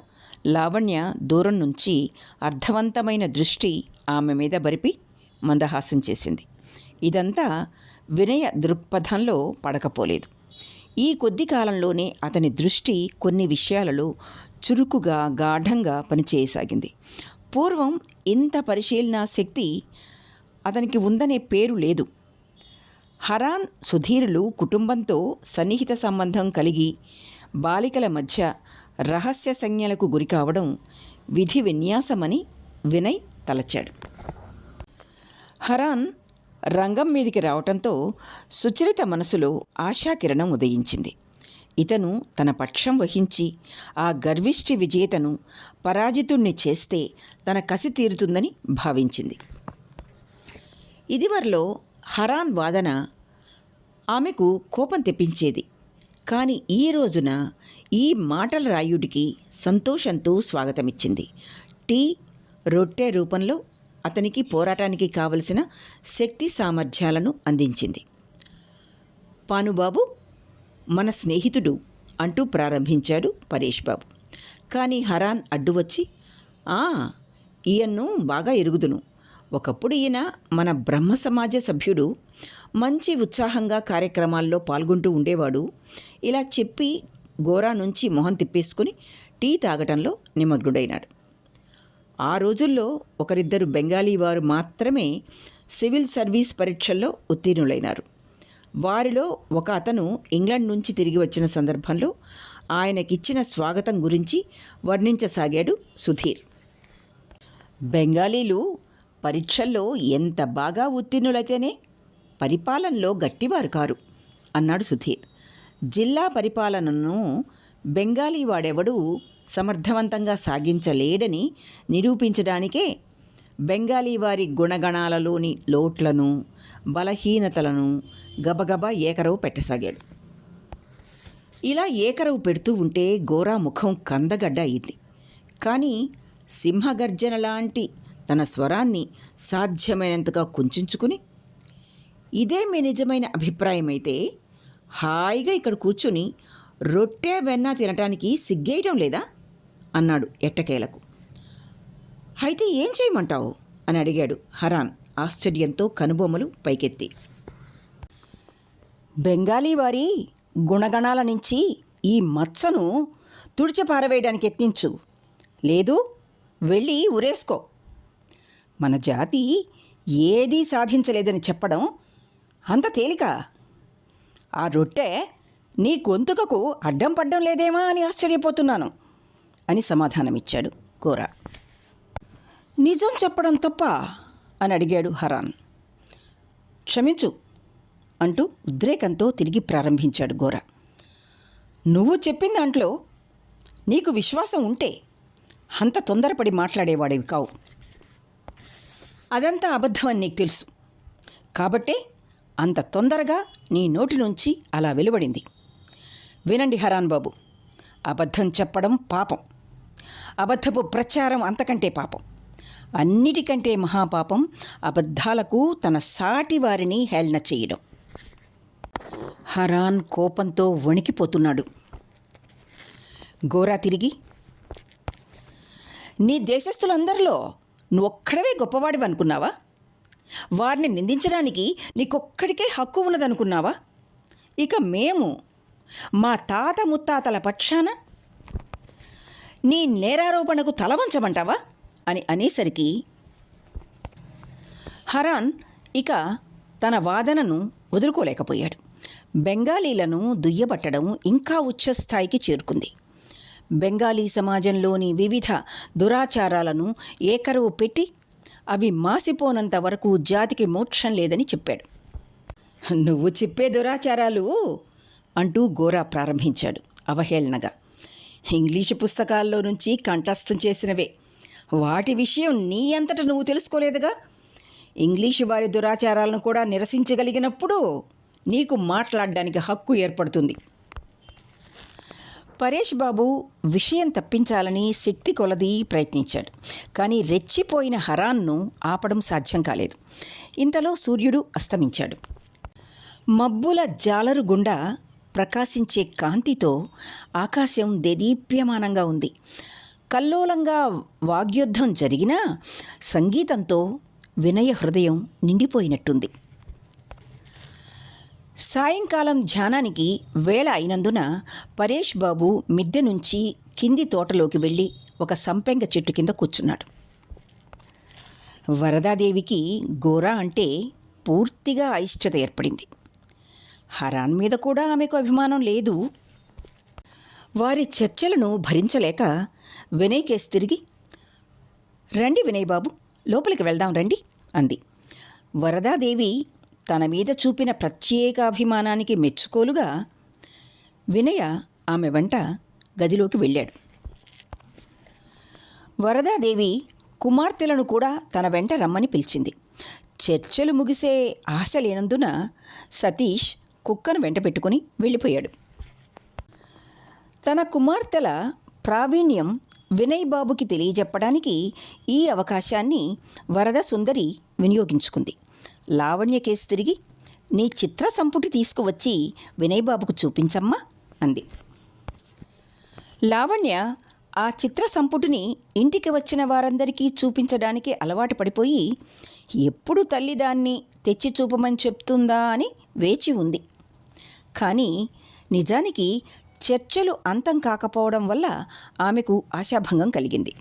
లావణ్య దూరం నుంచి అర్థవంతమైన దృష్టి ఆమె మీద బరిపి మందహాసం చేసింది. ఇదంతా వినయ దృక్పథంలో పడకపోలేదు. ఈ కొద్ది కాలంలోనే అతని దృష్టి కొన్ని విషయాలలో చురుకుగా గాఢంగా పనిచేయసాగింది. పూర్వం ఇంత పరిశీలనా శక్తి అతనికి ఉందనే పేరు లేదు. హరాన్ సుధీరులు కుటుంబంతో సన్నిహిత సంబంధం కలిగి బాలికల మధ్య రహస్య సంజ్ఞలకు గురి కావడం విధి విన్యాసమని వినయ్ తలచాడు. హరాన్ రంగం మీదికి రావటంతో సుచరిత మనసులో ఆశాకిరణం ఉదయించింది. ఇతను తన పక్షం వహించి ఆ గర్విష్టి విజేతను పరాజితుణ్ణి చేస్తే తన కసి తీరుతుందని భావించింది. ఇదివరలో హరాన్ వాదన ఆమెకు కోపం తెప్పించేది. కానీ ఈ రోజున ఈ మాటల రాయుడికి సంతోషంతో స్వాగతమిచ్చింది. టీ, రొట్టె రూపంలో అతనికి పోరాటానికి కావలసిన శక్తి సామర్థ్యాలను అందించింది. పానుబాబు మన స్నేహితుడు అంటూ ప్రారంభించాడు పరేష్ బాబు. కానీ హరాన్ అడ్డు వచ్చి, ఈయన్ను బాగా ఎరుగుదును. ఒకప్పుడు ఈయన మన బ్రహ్మ సమాజ సభ్యుడు, మంచి ఉత్సాహంగా కార్యక్రమాల్లో పాల్గొంటూ ఉండేవాడు. ఇలా చెప్పి గోరా నుంచి మొహం తిప్పేసుకుని టీ తాగటంలో నిమగ్నుడైనాడు. ఆ రోజుల్లో ఒకరిద్దరు బెంగాలీ వారు మాత్రమే సివిల్ సర్వీస్ పరీక్షల్లో ఉత్తీర్ణులైనారు. వారిలో ఒక అతను ఇంగ్లాండ్ నుంచి తిరిగి వచ్చిన సందర్భంలో ఆయనకిచ్చిన స్వాగతం గురించి వర్ణించసాగాడు సుధీర్. బెంగాలీలు పరీక్షల్లో ఎంత బాగా ఉత్తీర్ణులైతేనే పరిపాలనలో గట్టివారు కారు అన్నాడు సుధీర్. జిల్లా పరిపాలనను బెంగాలీ వాడెవడూ సమర్థవంతంగా సాగించలేడని నిరూపించడానికే బెంగాలీ వారి గుణగణాలలోని లోట్లను, బలహీనతలను గబగబా ఏకరవు పెట్టసాగాడు. ఇలా ఏకరవు పెడుతూ ఉంటే గోరా ముఖం కందగడ్డ అయింది. కానీ సింహగర్జన లాంటి తన స్వరాన్ని సాధ్యమైనంతగా కుంచుకుని, ఇదే మీ నిజమైన అభిప్రాయమైతే హాయిగా ఇక్కడ కూర్చుని రొట్టె వెన్న తినటానికి సిగ్గేయటం లేదా అన్నాడు ఎట్టకేలకు. అయితే ఏం చేయమంటావు అని అడిగాడు హరాన్ ఆశ్చర్యంతో కనుబొమ్మలు పైకెత్తి. బెంగాలీ వారి గుణగణాల నుంచి ఈ మచ్చను తుడిచిపారవేయడానికి యత్నించు, లేదు వెళ్ళి ఉరేసుకో. మన జాతి ఏదీ సాధించలేదని చెప్పడం అంత తేలిక? ఆ రొట్టె నీ గొంతుకకు అడ్డం పడ్డం లేదేమా అని ఆశ్చర్యపోతున్నాను అని సమాధానమిచ్చాడు గోరా. నిజం చెప్పడం తప్ప అని అడిగాడు హరాన్. క్షమించు అంటూ ఉద్రేకంతో తిరిగి ప్రారంభించాడు గోరా. నువ్వు చెప్పిన దాంట్లో నీకు విశ్వాసం ఉంటే అంత తొందరపడి మాట్లాడేవాడేవి కావు. అదంతా అబద్ధమని నీకు తెలుసు కాబట్టే అంత తొందరగా నీ నోటి నుంచి అలా వెలువడింది. వినండి హరాన్ బాబు, అబద్ధం చెప్పడం పాపం, అబద్ధపు ప్రచారం అంతకంటే పాపం, అన్నిటికంటే మహాపాపం అబద్ధాలకు తన సాటి వారిని హేళన చేయడం. హరాన్ కోపంతో వణికిపోతున్నాడు. గోరా తిరిగి, నీ దేశస్థులందరిలో నువ్వొక్కడవే గొప్పవాడివి అనుకున్నావా? వారిని నిందించడానికి నీకొక్కడికే హక్కు ఉన్నదనుకున్నావా? ఇక మేము మా తాత ముత్తాతల పక్షాన నీ నేరారోపణకు తల వంచమంటావా అని అనేసరికి హరాన్ ఇక తన వాదనను వదులుకోలేకపోయాడు. బెంగాలీలను దుయ్యబట్టడం ఇంకా ఉచ్చస్థాయికి చేరుకుంది. బెంగాలీ సమాజంలోని వివిధ దురాచారాలను ఏకరువు పెట్టి అవి మాసిపోనంత వరకు జాతికి మోక్షం లేదని చెప్పాడు. నువ్వు చెప్పే దురాచారాలు అంటూ గోరా ప్రారంభించాడు అవహేళనగా. ఇంగ్లీషు పుస్తకాల్లో నుంచి కంఠస్థం చేసినవే. వాటి విషయం నీ అంతటా నువ్వు తెలుసుకోలేదుగా. ఇంగ్లీషు వారి దురాచారాలను కూడా నిరసించగలిగినప్పుడు నీకు మాట్లాడడానికి హక్కు ఏర్పడుతుంది. పరేష్ బాబు విషయం తప్పించాలని శక్తి కొలది ప్రయత్నించాడు. కానీ రెచ్చిపోయిన హరాన్ను ఆపడం సాధ్యం కాలేదు. ఇంతలో సూర్యుడు అస్తమించాడు. మబ్బుల జాలరు గుండా ప్రకాశించే కాంతితో ఆకాశం దేదీప్యమానంగా ఉంది. కల్లోలంగా వాగ్యుద్ధం జరిగినా సంగీతంతో వినయ హృదయం నిండిపోయినట్టుంది. సాయంకాలం ధ్యానానికి వేళ అయినందున పరేష్ బాబు మిద్దె నుంచి కింది తోటలోకి వెళ్ళి ఒక సంపెంగ చెట్టు కింద కూర్చున్నాడు. వరదాదేవికి గోరా అంటే పూర్తిగా అయిష్టత ఏర్పడింది. హరాన్ మీద కూడా ఆమెకు అభిమానం లేదు. వారి చర్చలను భరించలేక వినయ్ కేసి తిరిగి, రండి వినయ్ బాబు, లోపలికి వెళ్దాం రండి అంది. వరదాదేవి తన మీద చూపిన ప్రత్యేకాభిమానానికి మెచ్చుకోలుగా వినయ ఆమె వెంట గదిలోకి వెళ్ళాడు. వరదాదేవి కుమార్తెలను కూడా తన వెంట రమ్మని పిలిచింది. చర్చలు ముగిసే ఆశ లేనందున సతీష్ కుక్కను వెంట పెట్టుకుని వెళ్ళిపోయాడు. తన కుమార్తెల ప్రావీణ్యం వినయ్ బాబుకి తెలియజెప్పడానికి ఈ అవకాశాన్ని వరద సుందరి వినియోగించుకుంది. లావణ్య కేసి తిరిగి, నీ చిత్ర సంపుటి తీసుకువచ్చి వినయ్ బాబుకు చూపించమ్మా అంది. లావణ్య ఆ చిత్ర సంపుటిని ఇంటికి వచ్చిన వారందరికీ చూపించడానికి అలవాటు పడిపోయి ఎప్పుడు తల్లి దాన్ని తెచ్చి చూపమని చెప్తుందా అని వేచి ఉంది. కానీ నిజానికి చర్చలు అంతం కాకపోవడం వల్ల ఆమెకు ఆశాభంగం కలిగింది.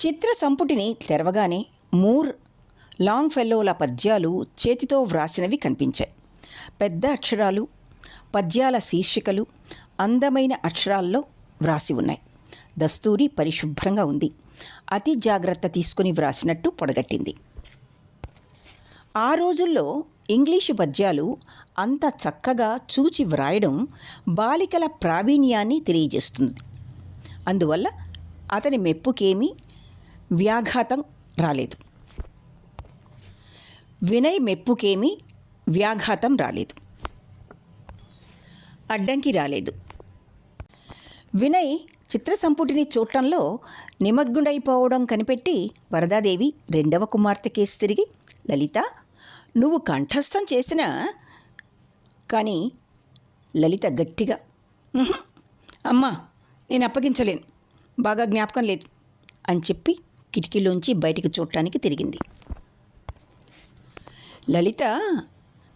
చిత్ర సంపుటిని తెరవగానే మూర్ లాంగ్ ఫెల్లోల పద్యాలు చేతితో వ్రాసినవి కనిపించాయి. పెద్ద అక్షరాలు, పద్యాల శీర్షికలు అందమైన అక్షరాల్లో వ్రాసి ఉన్నాయి. దస్తూరి పరిశుభ్రంగా ఉంది. అతి జాగ్రత్త తీసుకుని వ్రాసినట్టు పొడగట్టింది. ఆ రోజుల్లో ఇంగ్లీషు పద్యాలు అంత చక్కగా చూచి వ్రాయడం బాలికల ప్రావీణ్యాన్ని తెలియజేస్తుంది. అందువల్ల అతని మెప్పుకేమీ వ్యాఘాతం రాలేదు. వినయ్ మెప్పుకేమీ వ్యాఘాతం రాలేదు, అడ్డంకి రాలేదు. వినయ్ చిత్రసంపుటిని చూడటంలో నిమగ్నుడైపోవడం కనిపెట్టి వరదాదేవి రెండవ కుమార్తె కేసి తిరిగి, లలిత, నువ్వు కంఠస్థం చేసినా కానీ లలిత గట్టిగా, అమ్మా నేను అప్పగించలేను, బాగా జ్ఞాపకం లేదు అని చెప్పి కిటికీలోంచి బయటికి చూడటానికి తిరిగింది. లలిత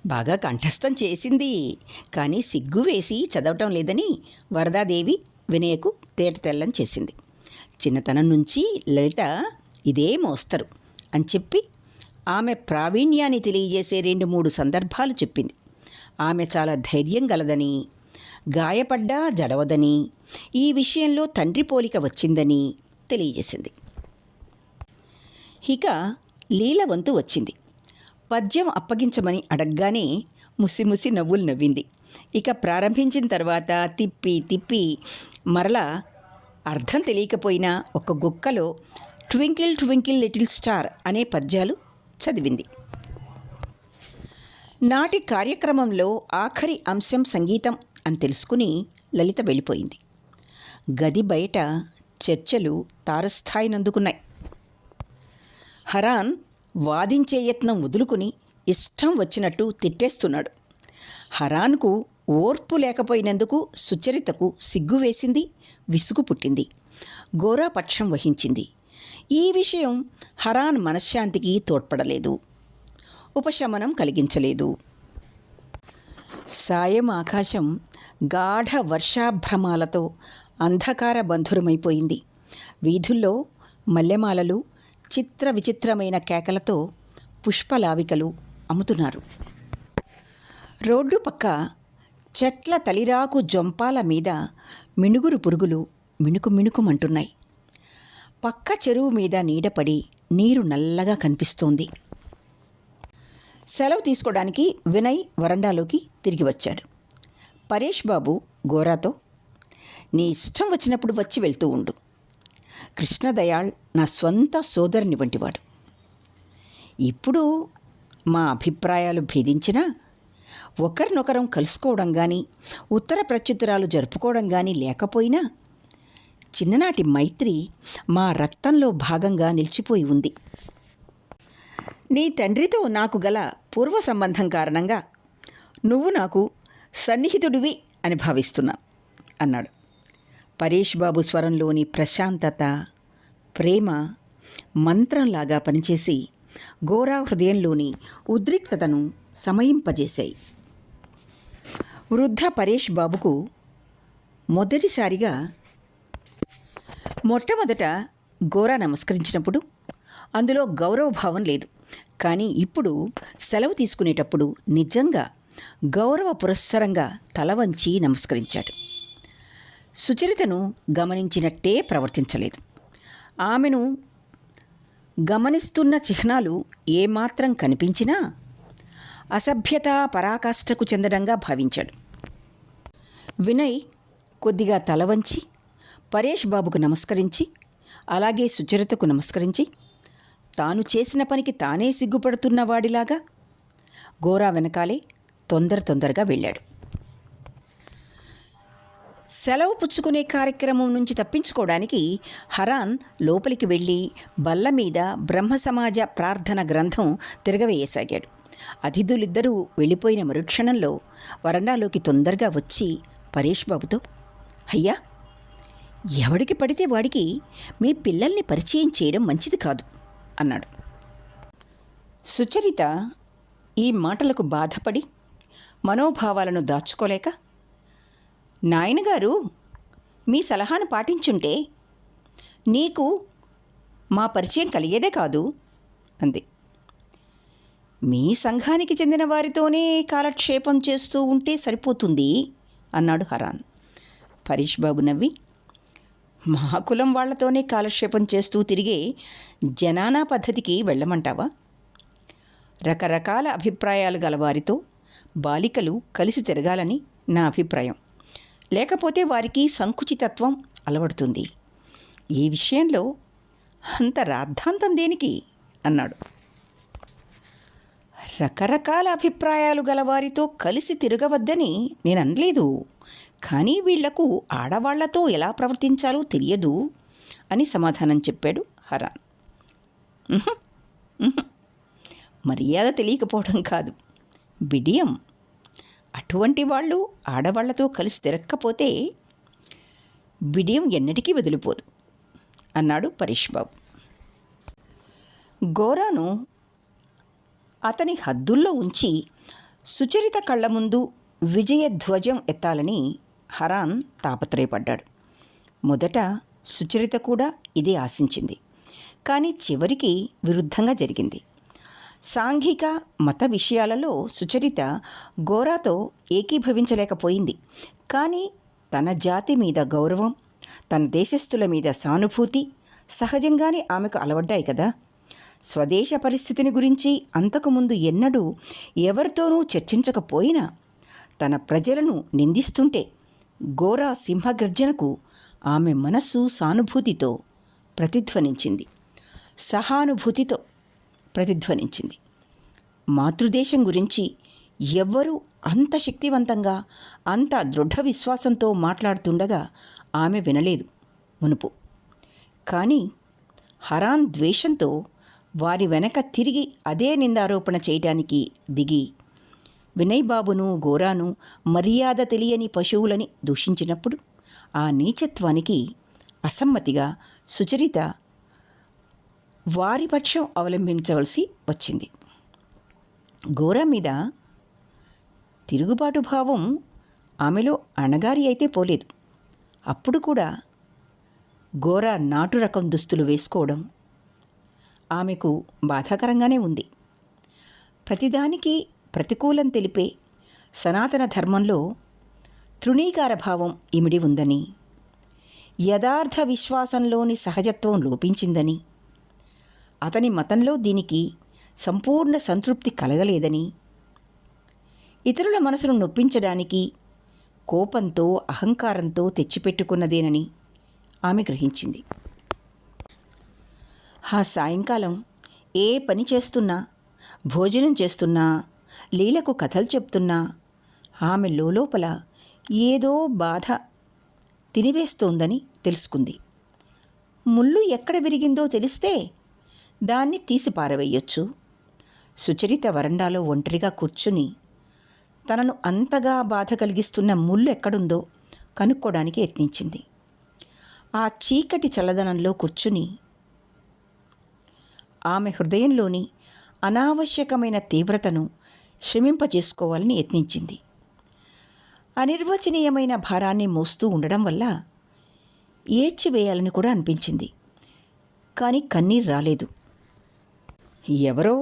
బాగా కంఠస్థం చేసింది, కానీ సిగ్గు వేసి చదవటం లేదని వరదాదేవి వినయకు తేటతెల్లం చేసింది. చిన్నతనం నుంచి లలిత ఇదే మోస్తరు అని చెప్పి ఆమె ప్రావీణ్యాన్ని తెలియజేసే 2-3 సందర్భాలు చెప్పింది. ఆమె చాలా ధైర్యం గలదని, గాయపడ్డా జడవదని, ఈ విషయంలో తండ్రి పోలిక వచ్చిందని తెలియజేసింది. ఇక లీల వంతు వచ్చింది. పద్యం అప్పగించమని అడగగానే ముసిముసి నవ్వులు నవ్వింది. ఇక ప్రారంభించిన తర్వాత తిప్పి తిప్పి మరలా అర్థం తెలియకపోయినా ఒక గుక్కలో ట్వింకిల్ ట్వింకిల్ లిటిల్ స్టార్ అనే పద్యాలు చదివింది. నాటి కార్యక్రమంలో ఆఖరి అంశం సంగీతం అని తెలుసుకుని లలిత వెళ్ళిపోయింది. గది బయట చర్చలు తారస్థాయినందుకున్నాయి. హరాన్ వాదించే యత్నం వదులుకుని ఇష్టం వచ్చినట్టు తిట్టేస్తున్నాడు. హరాన్కు ఓర్పు లేకపోయినందుకు సుచరితకు సిగ్గు వేసింది, విసుగు పుట్టింది. గోరా పక్షం వహించింది. ఈ విషయం హరాన్ మనశ్శాంతికి తోడ్పడలేదు, ఉపశమనం కలిగించలేదు. సాయం ఆకాశం గాఢ వర్షాభ్రమాలతో అంధకార బంధురమైపోయింది. వీధుల్లో మల్లెమాలలు చిత్ర విచిత్రమైన కేకలతో పుష్పలావికలు అమ్ముతున్నారు. రోడ్డు పక్క చెట్ల తలిరాకు జొంపాల మీద మినుగురు పురుగులు మిణుకు మిణుకుమంటున్నాయి. పక్క చెరువు మీద నీడపడి నీరు నల్లగా కనిపిస్తోంది. సెలవు తీసుకోవడానికి వినయ్ వరండాలోకి తిరిగి వచ్చాడు. పరేష్ బాబు గోరాతో, నీ ఇష్టం వచ్చినప్పుడు వచ్చి వెళ్తూ ఉండు. కృష్ణదయాళ్ నా స్వంత సోదరుని వంటివాడు. ఇప్పుడు మా అభిప్రాయాలు భేదించినా ఒకరినొకరం కలుసుకోవడం కానీ ఉత్తర ప్రత్యుత్తరాలు జరుపుకోవడం కానీ లేకపోయినా చిన్ననాటి మైత్రి మా రక్తంలో భాగంగా నిలిచిపోయి ఉంది. నీ తండ్రితో నాకు గల పూర్వ సంబంధం కారణంగా నువ్వు నాకు సన్నిహితుడివి అని భావిస్తున్నా అన్నాడు. పరేష్ బాబు స్వరంలోని ప్రశాంతత, ప్రేమ మంత్రంలాగా పనిచేసి గోరా హృదయంలోని ఉద్రిక్తతను సమయింపజేశాయి. వృద్ధ పరేష్ బాబుకు మొట్టమొదట గోరా నమస్కరించినప్పుడు అందులో గౌరవభావం లేదు. కానీ ఇప్పుడు సెలవు తీసుకునేటప్పుడు నిజంగా గౌరవ పురస్సరంగా తల వంచి నమస్కరించాడు. సుచరితను గమనించినట్టే ప్రవర్తించలేదు. ఆమెను గమనిస్తున్న చిహ్నాలు ఏమాత్రం కనిపించినా అసభ్యత పరాకాష్ఠకు చెందడంగా భావించాడు. వినయ్ కొద్దిగా తల వంచి పరేష్ బాబుకు నమస్కరించి, అలాగే సుచరితకు నమస్కరించి, తాను చేసిన పనికి తానే సిగ్గుపడుతున్నవాడిలాగా గోరా వెనకాలే తొందరగా వెళ్ళాడు. సెలవు పుచ్చుకునే కార్యక్రమం నుంచి తప్పించుకోవడానికి హరాన్ లోపలికి వెళ్ళి బల్ల మీద బ్రహ్మసమాజ ప్రార్థన గ్రంథం తిరగవేయసాగాడు. అతిథులిద్దరూ వెళ్ళిపోయిన మరుక్షణంలో వరండాలోకి తొందరగా వచ్చి పరేష్ బాబుతో, అయ్యా, ఎవడికి పడితే వాడికి మీ పిల్లల్ని పరిచయం చేయడం మంచిది కాదు అన్నాడు. సుచరిత ఈ మాటలకు బాధపడి మనోభావాలను దాచుకోలేక, నాయనగారు మీ సలహాను పాటించుంటే నీకు మా పరిచయం కలిగేదే కాదు అంది. మీ సంఘానికి చెందిన వారితోనే కాలక్షేపం చేస్తూ ఉంటే సరిపోతుంది అన్నాడు హరాన్. పరేష్ బాబు నవ్వి, మా కులం వాళ్లతోనే కాలక్షేపం చేస్తూ తిరిగే జనానా పద్ధతికి వెళ్ళమంటావా? రకరకాల అభిప్రాయాలు గలవారితో బాలికలు కలిసి తిరగాలని నా అభిప్రాయం. లేకపోతే వారికి సంకుచితత్వం అలవడుతుంది. ఈ విషయంలో అంత రాద్ధాంతం దేనికి అన్నాడు. రకరకాల అభిప్రాయాలు గలవారితో కలిసి తిరగవద్దని నేను అనలేదు, కానీ వీళ్లకు ఆడవాళ్లతో ఎలా ప్రవర్తించాలో తెలియదు అని సమాధానం చెప్పాడు హరాన్. మర్యాద తెలియకపోవడం కాదు, బిడియం. అటువంటి వాళ్ళు ఆడవాళ్లతో కలిసి తిరగకపోతే బిడియం ఎన్నటికీ వదిలిపోదు అన్నాడు పరేష్ బాబు. గోరాను అతని హద్దుల్లో ఉంచి సుచరిత కళ్ళ ముందు విజయధ్వజం ఎత్తాలని హరాన్ తాపత్రయపడ్డాడు. మొదట సుచరిత కూడా ఇదే ఆశించింది, కానీ చివరికి విరుద్ధంగా జరిగింది. సాంఘిక మత విషయాలలో సుచరిత గోరాతో ఏకీభవించలేకపోయింది. కానీ తన జాతి మీద గౌరవం, తన దేశస్థుల మీద సానుభూతి సహజంగానే ఆమెకు అలవడ్డాయి కదా. స్వదేశ పరిస్థితిని గురించి అంతకుముందు ఎన్నడూ ఎవరితోనూ చర్చించకపోయినా తన ప్రజలను నిందిస్తుంటే గోరా సింహగర్జనకు ఆమె మనస్సు సానుభూతితో ప్రతిధ్వనించింది, సహానుభూతితో ప్రతిధ్వనించింది. మాతృదేశం గురించి ఎవ్వరూ అంత శక్తివంతంగా, అంత దృఢ విశ్వాసంతో మాట్లాడుతుండగా ఆమె వినలేదు మునుపు. కానీ హరాన్ ద్వేషంతో వారి వెనక తిరిగి అదే నిందారోపణ చేయటానికి దిగి వినయ్ బాబును, గోరాను మర్యాద తెలియని పశువులని దూషించినప్పుడు ఆ నీచత్వానికి అసమ్మతిగా సుచరిత వారి పక్షం అవలంబించవలసి వచ్చింది. గోరా మీద తిరుగుబాటు భావం ఆమెలో అణగారి అయితే పోలేదు. అప్పుడు కూడా గోరా నాటు రకం దుస్తులు వేసుకోవడం ఆమెకు బాధాకరంగానే ఉంది. ప్రతిదానికి ప్రతికూలం తెలిపే సనాతన ధర్మంలో తృణీకార భావం ఇమిడి ఉందని, యథార్థ విశ్వాసంలోని సహజత్వం లోపించిందని, అతని మతంలో దీనికి సంపూర్ణ సంతృప్తి కలగలేదని, ఇతరుల మనసును నొప్పించడానికి కోపంతో అహంకారంతో తెచ్చిపెట్టుకున్నదేనని ఆమె గ్రహించింది. ఆ సాయంకాలం ఏ పని చేస్తున్నా, భోజనం చేస్తున్నా, లీలకు కథలు చెప్తున్నా ఆమె లోపల ఏదో బాధ తినివేస్తోందని తెలుసుకుంది. ముళ్ళు ఎక్కడ విరిగిందో తెలిస్తే దాన్ని తీసి పారవేయొచ్చు. సుచరిత వరండాలో ఒంటరిగా కూర్చుని తనను అంతగా బాధ కలిగిస్తున్న ముళ్ళు ఎక్కడుందో కనుక్కోవడానికి యత్నించింది. ఆ చీకటి చల్లదనంలో కూర్చుని ఆమె హృదయంలోని అనావశ్యకమైన తీవ్రతను శ్రమింపజేసుకోవాలని యత్నించింది. అనిర్వచనీయమైన భారాన్ని మోస్తూ ఉండడం వల్ల ఏడ్చివేయాలని కూడా అనిపించింది. కానీ కన్నీరు రాలేదు. ఎవరో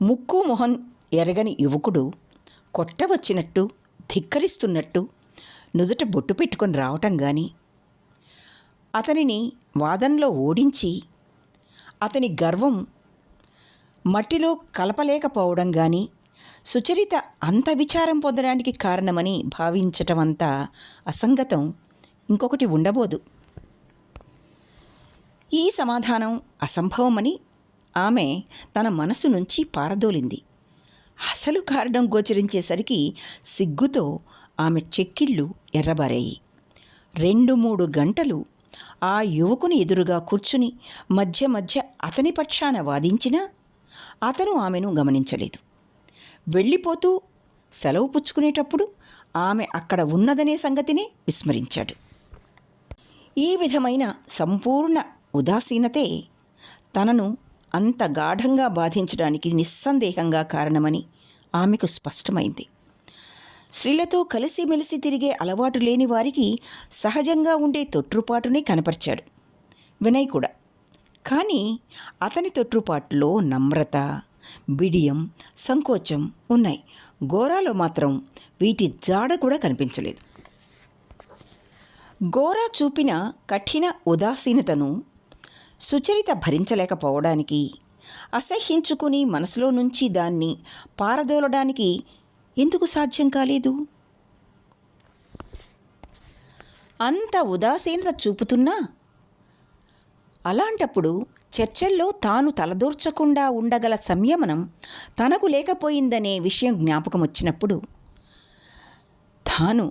ముక్కు మొహం ఎరగని యువకుడు కొట్టవచ్చినట్టు, ధిక్కరిస్తున్నట్టు నుదుట బొట్టు పెట్టుకొని రావటం కానీ, అతనిని వాదనలో ఓడించి అతని గర్వం మట్టిలో కలపలేకపోవడం కానీ సుచరిత అంత విచారం పొందడానికి కారణమని భావించటం అంతా అసంగతం ఇంకొకటి ఉండబోదు. ఈ సమాధానం అసంభవమని ఆమె తన మనసు నుంచి పారదోలింది. అసలు కారణం గోచరించేసరికి సిగ్గుతో ఆమె చెక్కిళ్ళు ఎర్రబారాయి. 2-3 గంటలు ఆ యువకుని ఎదురుగా కూర్చుని మధ్య మధ్య అతని పక్షాన వాదించినా అతను ఆమెను గమనించలేదు. వెళ్ళిపోతూ సెలవు పుచ్చుకునేటప్పుడు ఆమె అక్కడ ఉన్నదనే సంగతినే విస్మరించాడు. ఈ విధమైన సంపూర్ణ ఉదాసీనతే తనను అంత గాఢంగా బాధించడానికి నిస్సందేహంగా కారణమని ఆమెకు స్పష్టమైంది. స్త్రీలతో కలిసిమెలిసి తిరిగే అలవాటు లేని వారికి సహజంగా ఉండే తొట్రుపాటునే కనపరిచాడు వినయ్ కూడా. కానీ అతని తొట్రుపాటులో నమ్రత, బిడియం, సంకోచం ఉన్నాయి. గోరాలో మాత్రం వీటి జాడ కూడా కనిపించలేదు. గోరా చూపిన కఠిన ఉదాసీనతను సుచరిత భరించలేకపోవడానికి, అసహ్యించుకుని మనసులో నుంచి దాన్ని పారదోలడానికి ఎందుకు సాధ్యం కాలేదు? అంత ఉదాసీనత చూపుతున్నా అలాంటప్పుడు చర్చల్లో తాను తలదూర్చకుండా ఉండగల సంయమనం తనకు లేకపోయిందనే విషయం జ్ఞాపకం వచ్చినప్పుడు తాను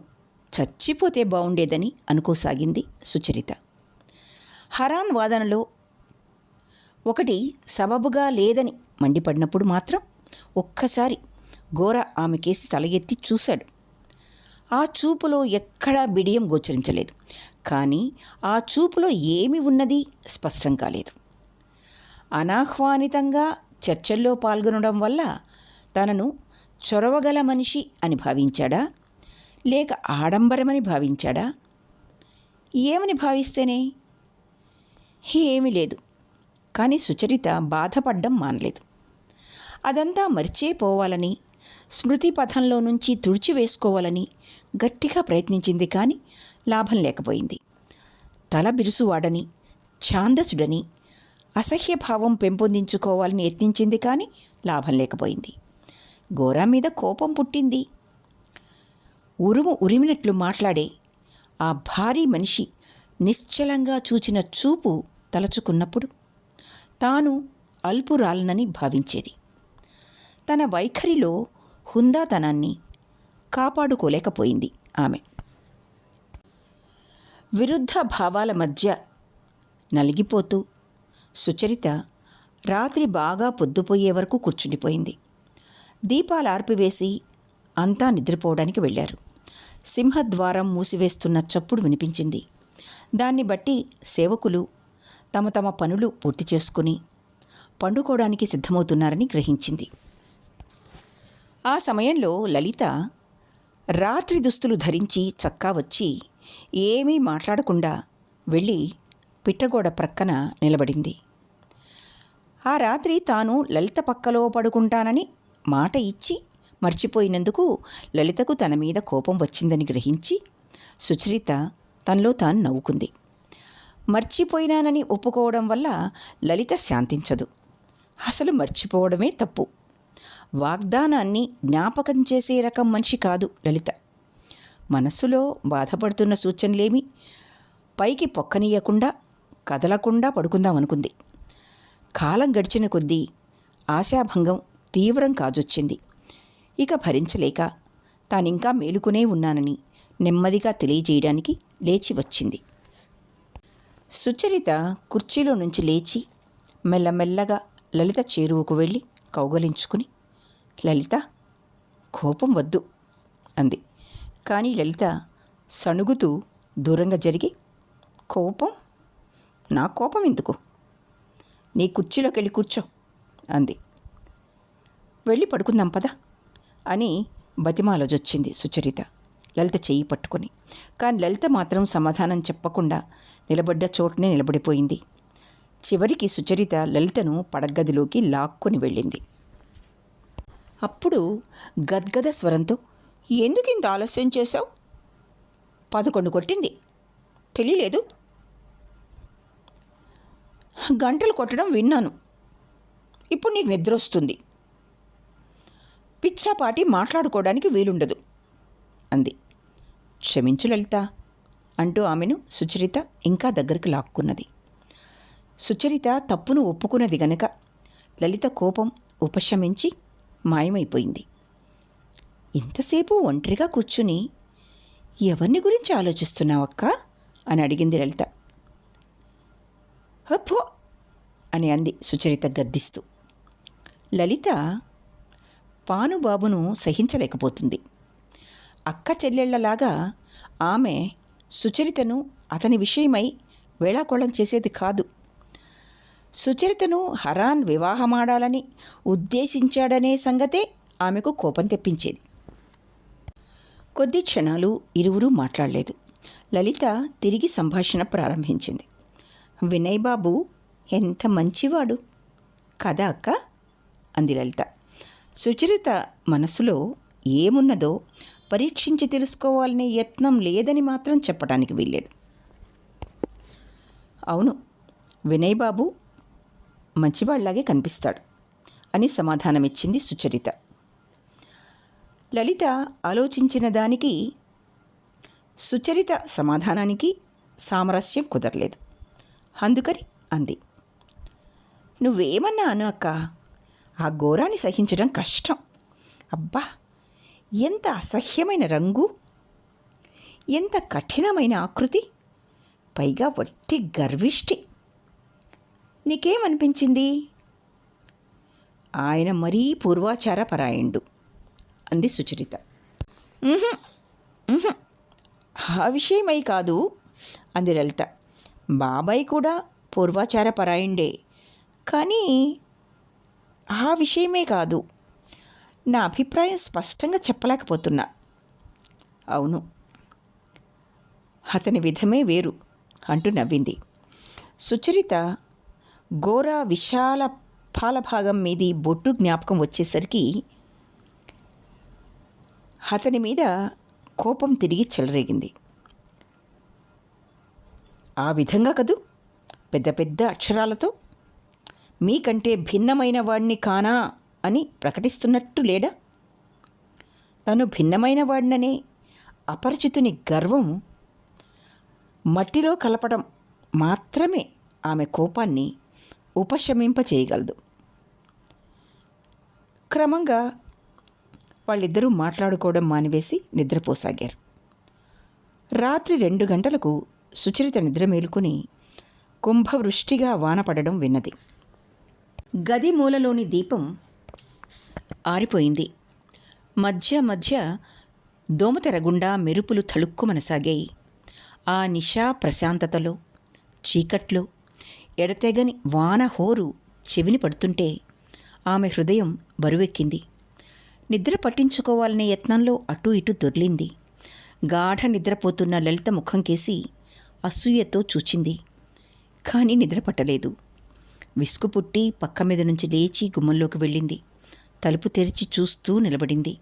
చచ్చిపోతే బావుండేదని అనుకోసాగింది సుచరిత. హరాన్ వాదనలో ఒకటి సబబుగా లేదని మండిపడినప్పుడు మాత్రం ఒక్కసారి గోరా ఆమె కేసి తల ఎత్తి చూశాడు. ఆ చూపులో ఎక్కడా బిడియం గోచరించలేదు. కానీ ఆ చూపులో ఏమి ఉన్నది స్పష్టం కాలేదు. అనాహ్వానితంగా చర్చల్లో పాల్గొనడం వల్ల తనను చొరవగల మనిషి అని భావించాడా, లేక ఆడంబరమని భావించాడా? ఏమని భావిస్తేనే? ఏమీ లేదు. కానీ సుచరిత బాధపడ్డం మానలేదు. అదంతా మర్చిపోవాలని, స్మృతి పథంలో నుంచి తుడిచివేసుకోవాలని గట్టిగా ప్రయత్నించింది. కానీ లాభం లేకపోయింది. తల బిరుసువాడని, ఛాందసుడని అసహ్యభావం పెంపొందించుకోవాలని యత్నించింది. కానీ లాభం లేకపోయింది. గోరా మీద కోపం పుట్టింది. ఉరిమినట్లు మాట్లాడే ఆ భారీ మనిషి నిశ్చలంగా చూచిన చూపు తలచుకున్నప్పుడు తాను అల్పురాలనని భావించేది. తన వైఖరిలో హుందాతనాన్ని కాపాడుకోలేకపోయింది ఆమె. విరుద్ధ భావాల మధ్య నలిగిపోతూ సుచరిత రాత్రి బాగా పొద్దుపోయే వరకు కూర్చుండిపోయింది. దీపాలు ఆర్పివేసి అంతా నిద్రపోవడానికి వెళ్ళారు. సింహద్వారం మూసివేస్తున్న చప్పుడు వినిపించింది. దాన్ని బట్టి సేవకులు తమ తమ పనులు పూర్తి చేసుకుని పండుకోవడానికి సిద్ధమవుతున్నారని గ్రహించింది. ఆ సమయంలో లలిత రాత్రి దుస్తులు ధరించి చక్కా వచ్చి ఏమీ మాట్లాడకుండా వెళ్ళి పిట్టగోడ ప్రక్కన నిలబడింది. ఆ రాత్రి తాను లలిత పక్కలో పడుకుంటానని మాట ఇచ్చి మర్చిపోయినందుకు లలితకు తన మీద కోపం వచ్చిందని గ్రహించి సుచరిత తనలో తాను నవ్వుకుంది. మర్చిపోయినానని ఒప్పుకోవడం వల్ల లలిత శాంతించదు. అసలు మర్చిపోవడమే తప్పు. వాగ్దానాన్ని జ్ఞాపకం చేసే రకం మనిషి కాదు లలిత. మనస్సులో బాధపడుతున్న సూచనలేమి పైకి పొక్కనీయకుండా కదలకుండా పడుకుందామనుకుంది. కాలం గడిచిన కొద్దీ ఆశాభంగం తీవ్రం కాజొచ్చింది. ఇక భరించలేక తానింకా మేలుకునే ఉన్నానని నెమ్మదిగా తెలియజేయడానికి లేచి వచ్చింది. సుచరిత కుర్చీలో నుంచి లేచి మెల్లమెల్లగా లలిత చేరువకు వెళ్ళి కౌగలించుకుని, లలిత, కోపం వద్దు అంది. కానీ లలిత సణుగుతూ దూరంగా జరిగి, కోపం? నా కోపం ఎందుకు? నీ కుర్చీలోకి వెళ్ళి కూర్చో అంది. వెళ్ళి పడుకుందాం పద అని బతిమాలజొచ్చింది సుచరిత లలిత చెయ్యి పట్టుకొని. కానీ లలిత మాత్రం సమాధానం చెప్పకుండా నిలబడ్డ చోటునే నిలబడిపోయింది. చివరికి సుచరిత లలితను పడగదిలోకి లాక్కొని వెళ్ళింది. అప్పుడు గద్గద స్వరంతో, ఎందుకు ఇంత ఆలస్యం చేశావు 11 కొట్టింది. తెలియలేదు? గంటలు కొట్టడం విన్నాను. ఇప్పుడు నీకు నిద్ర వస్తుంది. పిచ్చాపాటి మాట్లాడుకోవడానికి వీలుండదు అంది. క్షమించు లలిత అంటూ ఆమెను సుచరిత ఇంకా దగ్గరికి లాక్కున్నది. సుచరిత తప్పును ఒప్పుకున్నది గనక లలిత కోపం ఉపశమించి మాయమైపోయింది. ఇంతసేపు ఒంటరిగా కూర్చుని ఎవరిని గురించి ఆలోచిస్తున్నావక్కా అని అడిగింది లలిత. హప్పో అని అంది సుచరిత గద్దిస్తూ. లలిత పానుబాబును సహించలేకపోతుంది. అక్క చెల్లెళ్లలాగా ఆమె సుచరితను అతని విషయమై వేళాకోళం చేసేది కాదు. సుచరితను హరాన్ వివాహమాడాలని ఉద్దేశించాడనే సంగతే ఆమెకు కోపం తెప్పించేది. కొద్ది క్షణాలు ఇరువురూ మాట్లాడలేదు. లలిత తిరిగి సంభాషణ ప్రారంభించింది. వినయ్ బాబు ఎంత మంచివాడు కదా అక్క అంది లలిత. సుచరిత మనసులో ఏమున్నదో పరీక్షించి తెలుసుకోవాలనే యత్నం లేదని మాత్రం చెప్పడానికి వీల్లేదు. అవును, వినయ్ బాబు మంచివాళ్లాగే కనిపిస్తాడు అని సమాధానమిచ్చింది సుచరిత. లలిత ఆలోచించిన దానికి సుచరిత సమాధానానికి సామరస్యం కుదరలేదు. అందుకని అంది, నువ్వేమన్నా అను అక్క, ఆ ఘోరాన్ని సహించడం కష్టం. అబ్బా, ఎంత అసహ్యమైన రంగు, ఎంత కఠినమైన ఆకృతి, పైగా వట్టి గర్విష్టి. నీకేమనిపించింది? ఆయన మరీ పూర్వాచార పరాయణుడు అంది సుచరిత. ఆ విషయమై కాదు అంది లలిత. బాబాయ్ కూడా పూర్వాచార పరాయణుడే, కానీ ఆ విషయమే కాదు. నా అభిప్రాయం స్పష్టంగా చెప్పలేకపోతున్నా. అవును, అతని విధమే వేరు అంటూ నవ్వింది. సుచరిత గోరా విశాల పాలభాగం మీది బొట్టు జ్ఞాపకం వచ్చేసరికి అతని మీద కోపం తిరిగి చెలరేగింది. ఆ విధంగా కదూ, పెద్ద పెద్ద అక్షరాలతో మీకంటే భిన్నమైన వాడిని కానా అని ప్రకటిస్తున్నట్టు లేడా? తను భిన్నమైన వాడిననే అపరిచితుని గర్వం మట్టిలో కలపడం మాత్రమే ఆమె కోపాన్ని ఉపశమింపచేయగలదు. క్రమంగా వాళ్ళిద్దరూ మాట్లాడుకోవడం మానివేసి నిద్రపోసాగారు. రాత్రి 2 గంటలకు సుచరిత నిద్ర మేలుకొని కుంభవృష్టిగా వాన పడడం విన్నది. గది మూలలోని దీపం ఆరిపోయింది. మధ్య మధ్య దోమతెరగుండా మెరుపులు తళుక్కుమనసాగాయి. ఆ నిశా ప్రశాంతతలో, చీకట్లో ఎడతెగని వాన హోరు చెవిని పడుతుంటే ఆమె హృదయం బరువెక్కింది. నిద్ర పట్టించుకోవాలనే యత్నంలో అటూ ఇటూ దొర్లింది. గాఢ నిద్రపోతున్న లలిత ముఖం కేసి అసూయతో చూచింది. కానీ నిద్ర పట్టలేదు. విసుగు పుట్టి పక్క మీద నుంచి లేచి గుమ్మంలోకి వెళ్ళింది. తలుపు తెరిచి చూస్తూ నిలబడింది.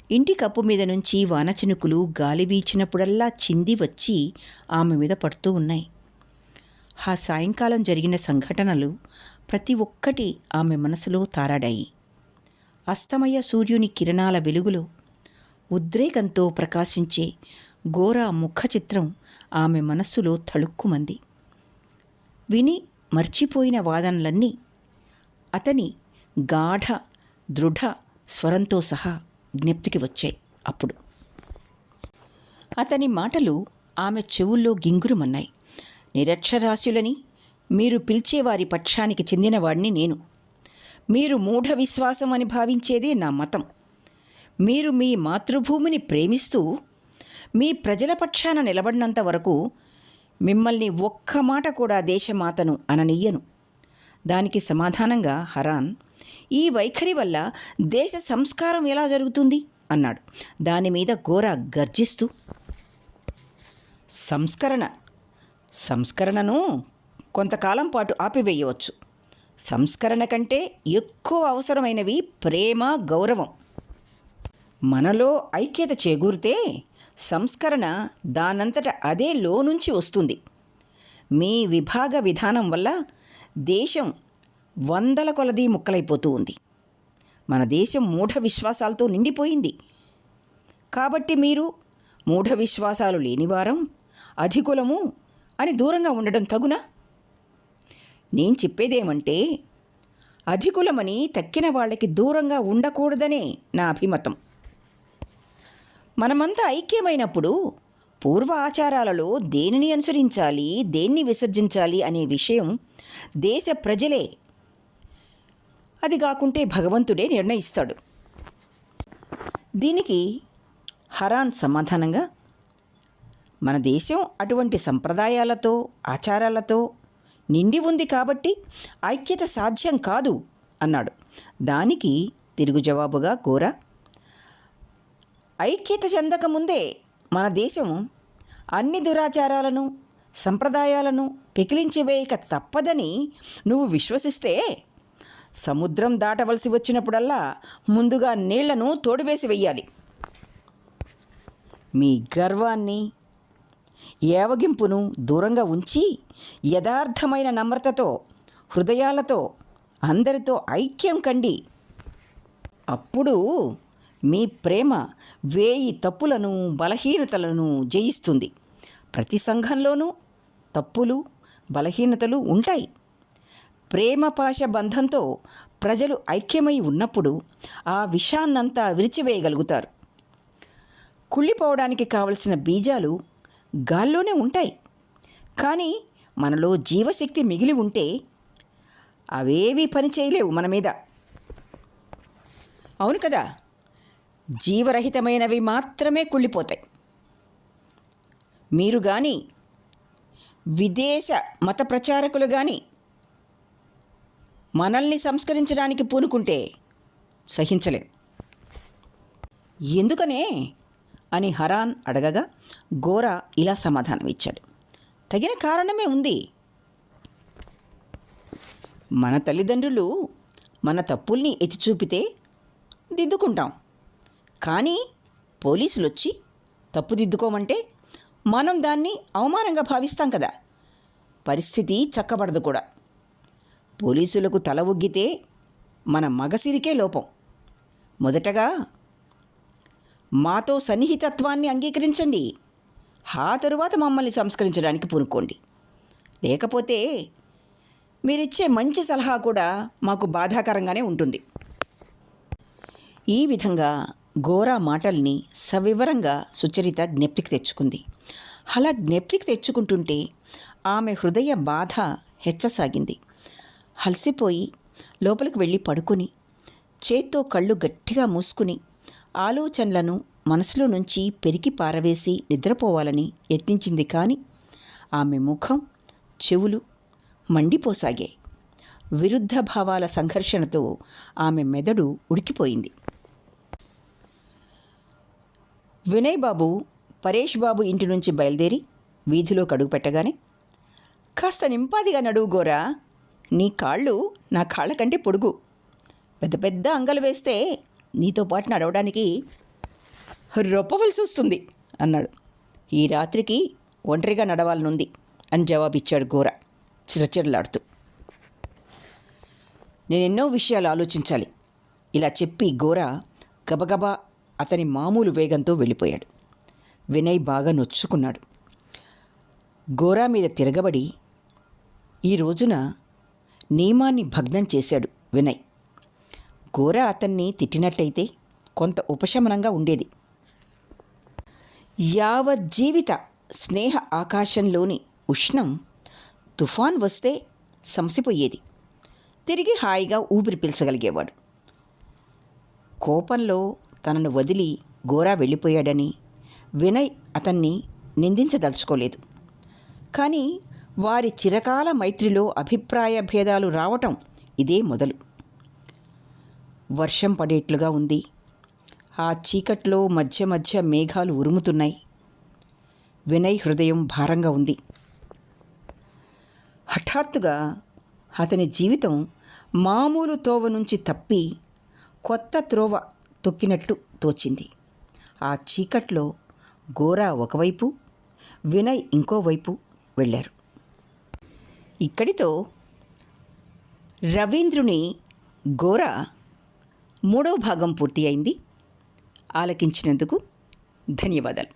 ఇంటి కప్పు మీద నుంచి వానచినుకులు గాలి వీచినప్పుడల్లా చింది వచ్చి ఆమె మీద పడుతూ ఉన్నాయి. ఆ సాయంకాలం జరిగిన సంఘటనలు ప్రతి ఒక్కటి ఆమె మనసులో తారాడాయి. అస్తమయ సూర్యుని కిరణాల వెలుగులో ఉద్రేకంతో ప్రకాశించే ఘోర ముఖ చిత్రం ఆమె మనస్సులో తళుక్కుమంది. విని మర్చిపోయిన వాదనలన్నీ అతని గాఢ దృఢ స్వరంతో సహా జ్ఞప్తికి వచ్చాయి. అప్పుడు అతని మాటలు ఆమె చెవుల్లో గింగురుమన్నాయి. నిరక్షరాస్యులని మీరు పిలిచేవారి పక్షానికి చెందినవాడిని నేను. మీరు మూఢ విశ్వాసం అని భావించేదే నా మతం. మీరు మీ మాతృభూమిని ప్రేమిస్తూ మీ ప్రజల పక్షాన నిలబడినంత వరకు మిమ్మల్ని ఒక్క మాట కూడా దేశమాతను అననియ్యను. దానికి సమాధానంగా హరాన్, ఈ వైఖరి వల్ల దేశ సంస్కారం ఎలా జరుగుతుంది అన్నాడు. దానిమీద ఘోర గర్జిస్తూ, సంస్కరణను కొంతకాలం పాటు ఆపివేయవచ్చు. సంస్కరణ కంటే ఎక్కువ అవసరమైనవి ప్రేమ, గౌరవం. మనలో ఐక్యత చేకూరితే సంస్కరణ దానంతట అదే నుంచి వస్తుంది. మీ విభాగ విధానం వల్ల దేశం వందల కొలది ముక్కలైపోతూ ఉంది. మన దేశం మూఢ విశ్వాసాలతో నిండిపోయింది. కాబట్టి మీరు మూఢ విశ్వాసాలు లేనివారం, అధికులము అని దూరంగా ఉండడం తగునా? నేను చెప్పేదేమంటే, అధికులమని తక్కిన వాళ్ళకి దూరంగా ఉండకూడదనే నా అభిమతం. మనమంతా ఐక్యమైనప్పుడు పూర్వ ఆచారాలలో దేనిని అనుసరించాలి, దేన్ని విసర్జించాలి అనే విషయం దేశ ప్రజలే, అది కాకుంటే భగవంతుడే నిర్ణయిస్తాడు. దీనికి హరాన్ సమాధానంగా, మన దేశం అటువంటి సంప్రదాయాలతో ఆచారాలతో నిండి ఉంది కాబట్టి ఐక్యత సాధ్యం కాదు అన్నాడు. దానికి తిరుగు జవాబుగా గోరా, ఐక్యత చెందకముందే మన దేశం అన్ని దురాచారాలను సంప్రదాయాలను పెకిలించి వేయక తప్పదని నువ్వు విశ్వసిస్తే, సముద్రం దాటవలసి వచ్చినప్పుడల్లా ముందుగా నీళ్లను తోడివేసి వెయ్యాలి. మీ గర్వాన్ని ఏవగింపును దూరంగా ఉంచి యథార్థమైన నమ్రతతో హృదయాలతో అందరితో ఐక్యం కండి. అప్పుడు మీ ప్రేమ 1000 తప్పులను బలహీనతలను జయిస్తుంది. ప్రతి సంఘంలోనూ తప్పులు బలహీనతలు ఉంటాయి. ప్రేమపాశ బంధంతో ప్రజలు ఐక్యమై ఉన్నప్పుడు ఆ విషాన్నంతా విరిచివేయగలుగుతారు. కుళ్ళిపోవడానికి కావలసిన బీజాలు గాల్లోనే ఉంటాయి. కానీ మనలో జీవశక్తి మిగిలి ఉంటే అవేవీ పని చేయలేవు మన మీద. అవును కదా, జీవరహితమైనవి మాత్రమే కుళ్ళిపోతాయి. మీరు కానీ విదేశ మత ప్రచారకులు కానీ మనల్ని సంస్కరించడానికి పూనుకుంటే సహించలేం. ఎందుకనే అని హరాన్ అడగగా గోరా ఇలా సమాధానం ఇచ్చాడు. తగిన కారణమే ఉంది. మన తల్లిదండ్రులు మన తప్పుల్ని ఎత్తి చూపితే దిద్దుకుంటాం. కానీ పోలీసులు వచ్చి తప్పు దిద్దుకోమంటే మనం దాన్ని అవమానంగా భావిస్తాం కదా. పరిస్థితి చక్కబడదు కూడా. పోలీసులకు తల ఒగ్గితే మన మగసిరికే లోపం. మొదటగా మాతో సన్నిహితత్వాన్ని అంగీకరించండి, ఆ తరువాత మమ్మల్ని సంస్కరించడానికి పూనుకోండి. లేకపోతే మీరిచ్చే మంచి సలహా కూడా మాకు బాధాకరంగానే ఉంటుంది. ఈ విధంగా గోరా మాటల్ని సవివరంగా సుచరిత జ్ఞప్తికి తెచ్చుకుంది. అలా జ్ఞప్తికి తెచ్చుకుంటుంటే ఆమె హృదయ బాధ హెచ్చసాగింది. అలసిపోయి లోపలికి వెళ్ళి పడుకుని చేత్తో కళ్ళు గట్టిగా మూసుకుని ఆలోచనలను మనసులో నుంచి పెరికి పారవేసి నిద్రపోవాలని యత్నించింది. కానీ ఆమె ముఖం చెవులు మండిపోసాగాయి. విరుద్ధ భావాల సంఘర్షణతో ఆమె మెదడు ఉడికిపోయింది. వినయ్ బాబు పరేష్ బాబు ఇంటి నుంచి బయలుదేరి వీధిలోకి అడుగు పెట్టగానే, కాస్త నింపాదిగా నడువు గోరా, నీ కాళ్ళు నా కాళ్ళ కంటే పొడుగు. పెద్ద పెద్ద అంగలు వేస్తే నీతో పాటు నడవడానికి రొప్పవలసి వస్తుంది అన్నాడు. ఈ రాత్రికి ఒంటరిగా నడవాలనుంది అని జవాబిచ్చాడు గోరా చిరచిరలాడుతూ. నేనెన్నో విషయాలు ఆలోచించాలి. ఇలా చెప్పి గోరా గబగబా అతని మామూలు వేగంతో వెళ్ళిపోయాడు. వినయ్ బాగా నొచ్చుకున్నాడు. గోరా మీద తిరగబడి ఈ రోజున నియమాన్ని భగ్నం చేశాడు వినయ్. గోరా అతన్ని తిట్టినట్లయితే కొంత ఉపశమనంగా ఉండేది. యావజ్జీవిత స్నేహ ఆకాశంలోని ఉష్ణం తుఫాన్ వస్తే సంసిపోయేది. తిరిగి హాయిగా ఊపిరి పీల్చగలిగేవాడు. కోపంలో తనను వదిలి గోరా వెళ్ళిపోయాడని వినయ్ అతన్ని నిందించదలుచుకోలేదు. కానీ వారి చిరకాల మైత్రిలో అభిప్రాయ భేదాలు రావటం ఇదే మొదలు. వర్షం పడేట్లుగా ఉంది. ఆ చీకట్లో మధ్య మధ్య మేఘాలు ఉరుముతున్నాయి. వినయ్ హృదయం భారంగా ఉంది. హఠాత్తుగా అతని జీవితం మామూలు తోవ నుంచి తప్పి కొత్త త్రోవ తొక్కినట్టు తోచింది. ఆ చీకట్లో గోరా ఒకవైపు, వినయ్ ఇంకోవైపు వెళ్ళారు. ఇక్కడితో రవీంద్రుని గోరా 3వ భాగం పూర్తి అయింది. ఆలకించినందుకు ధన్యవాదాలు.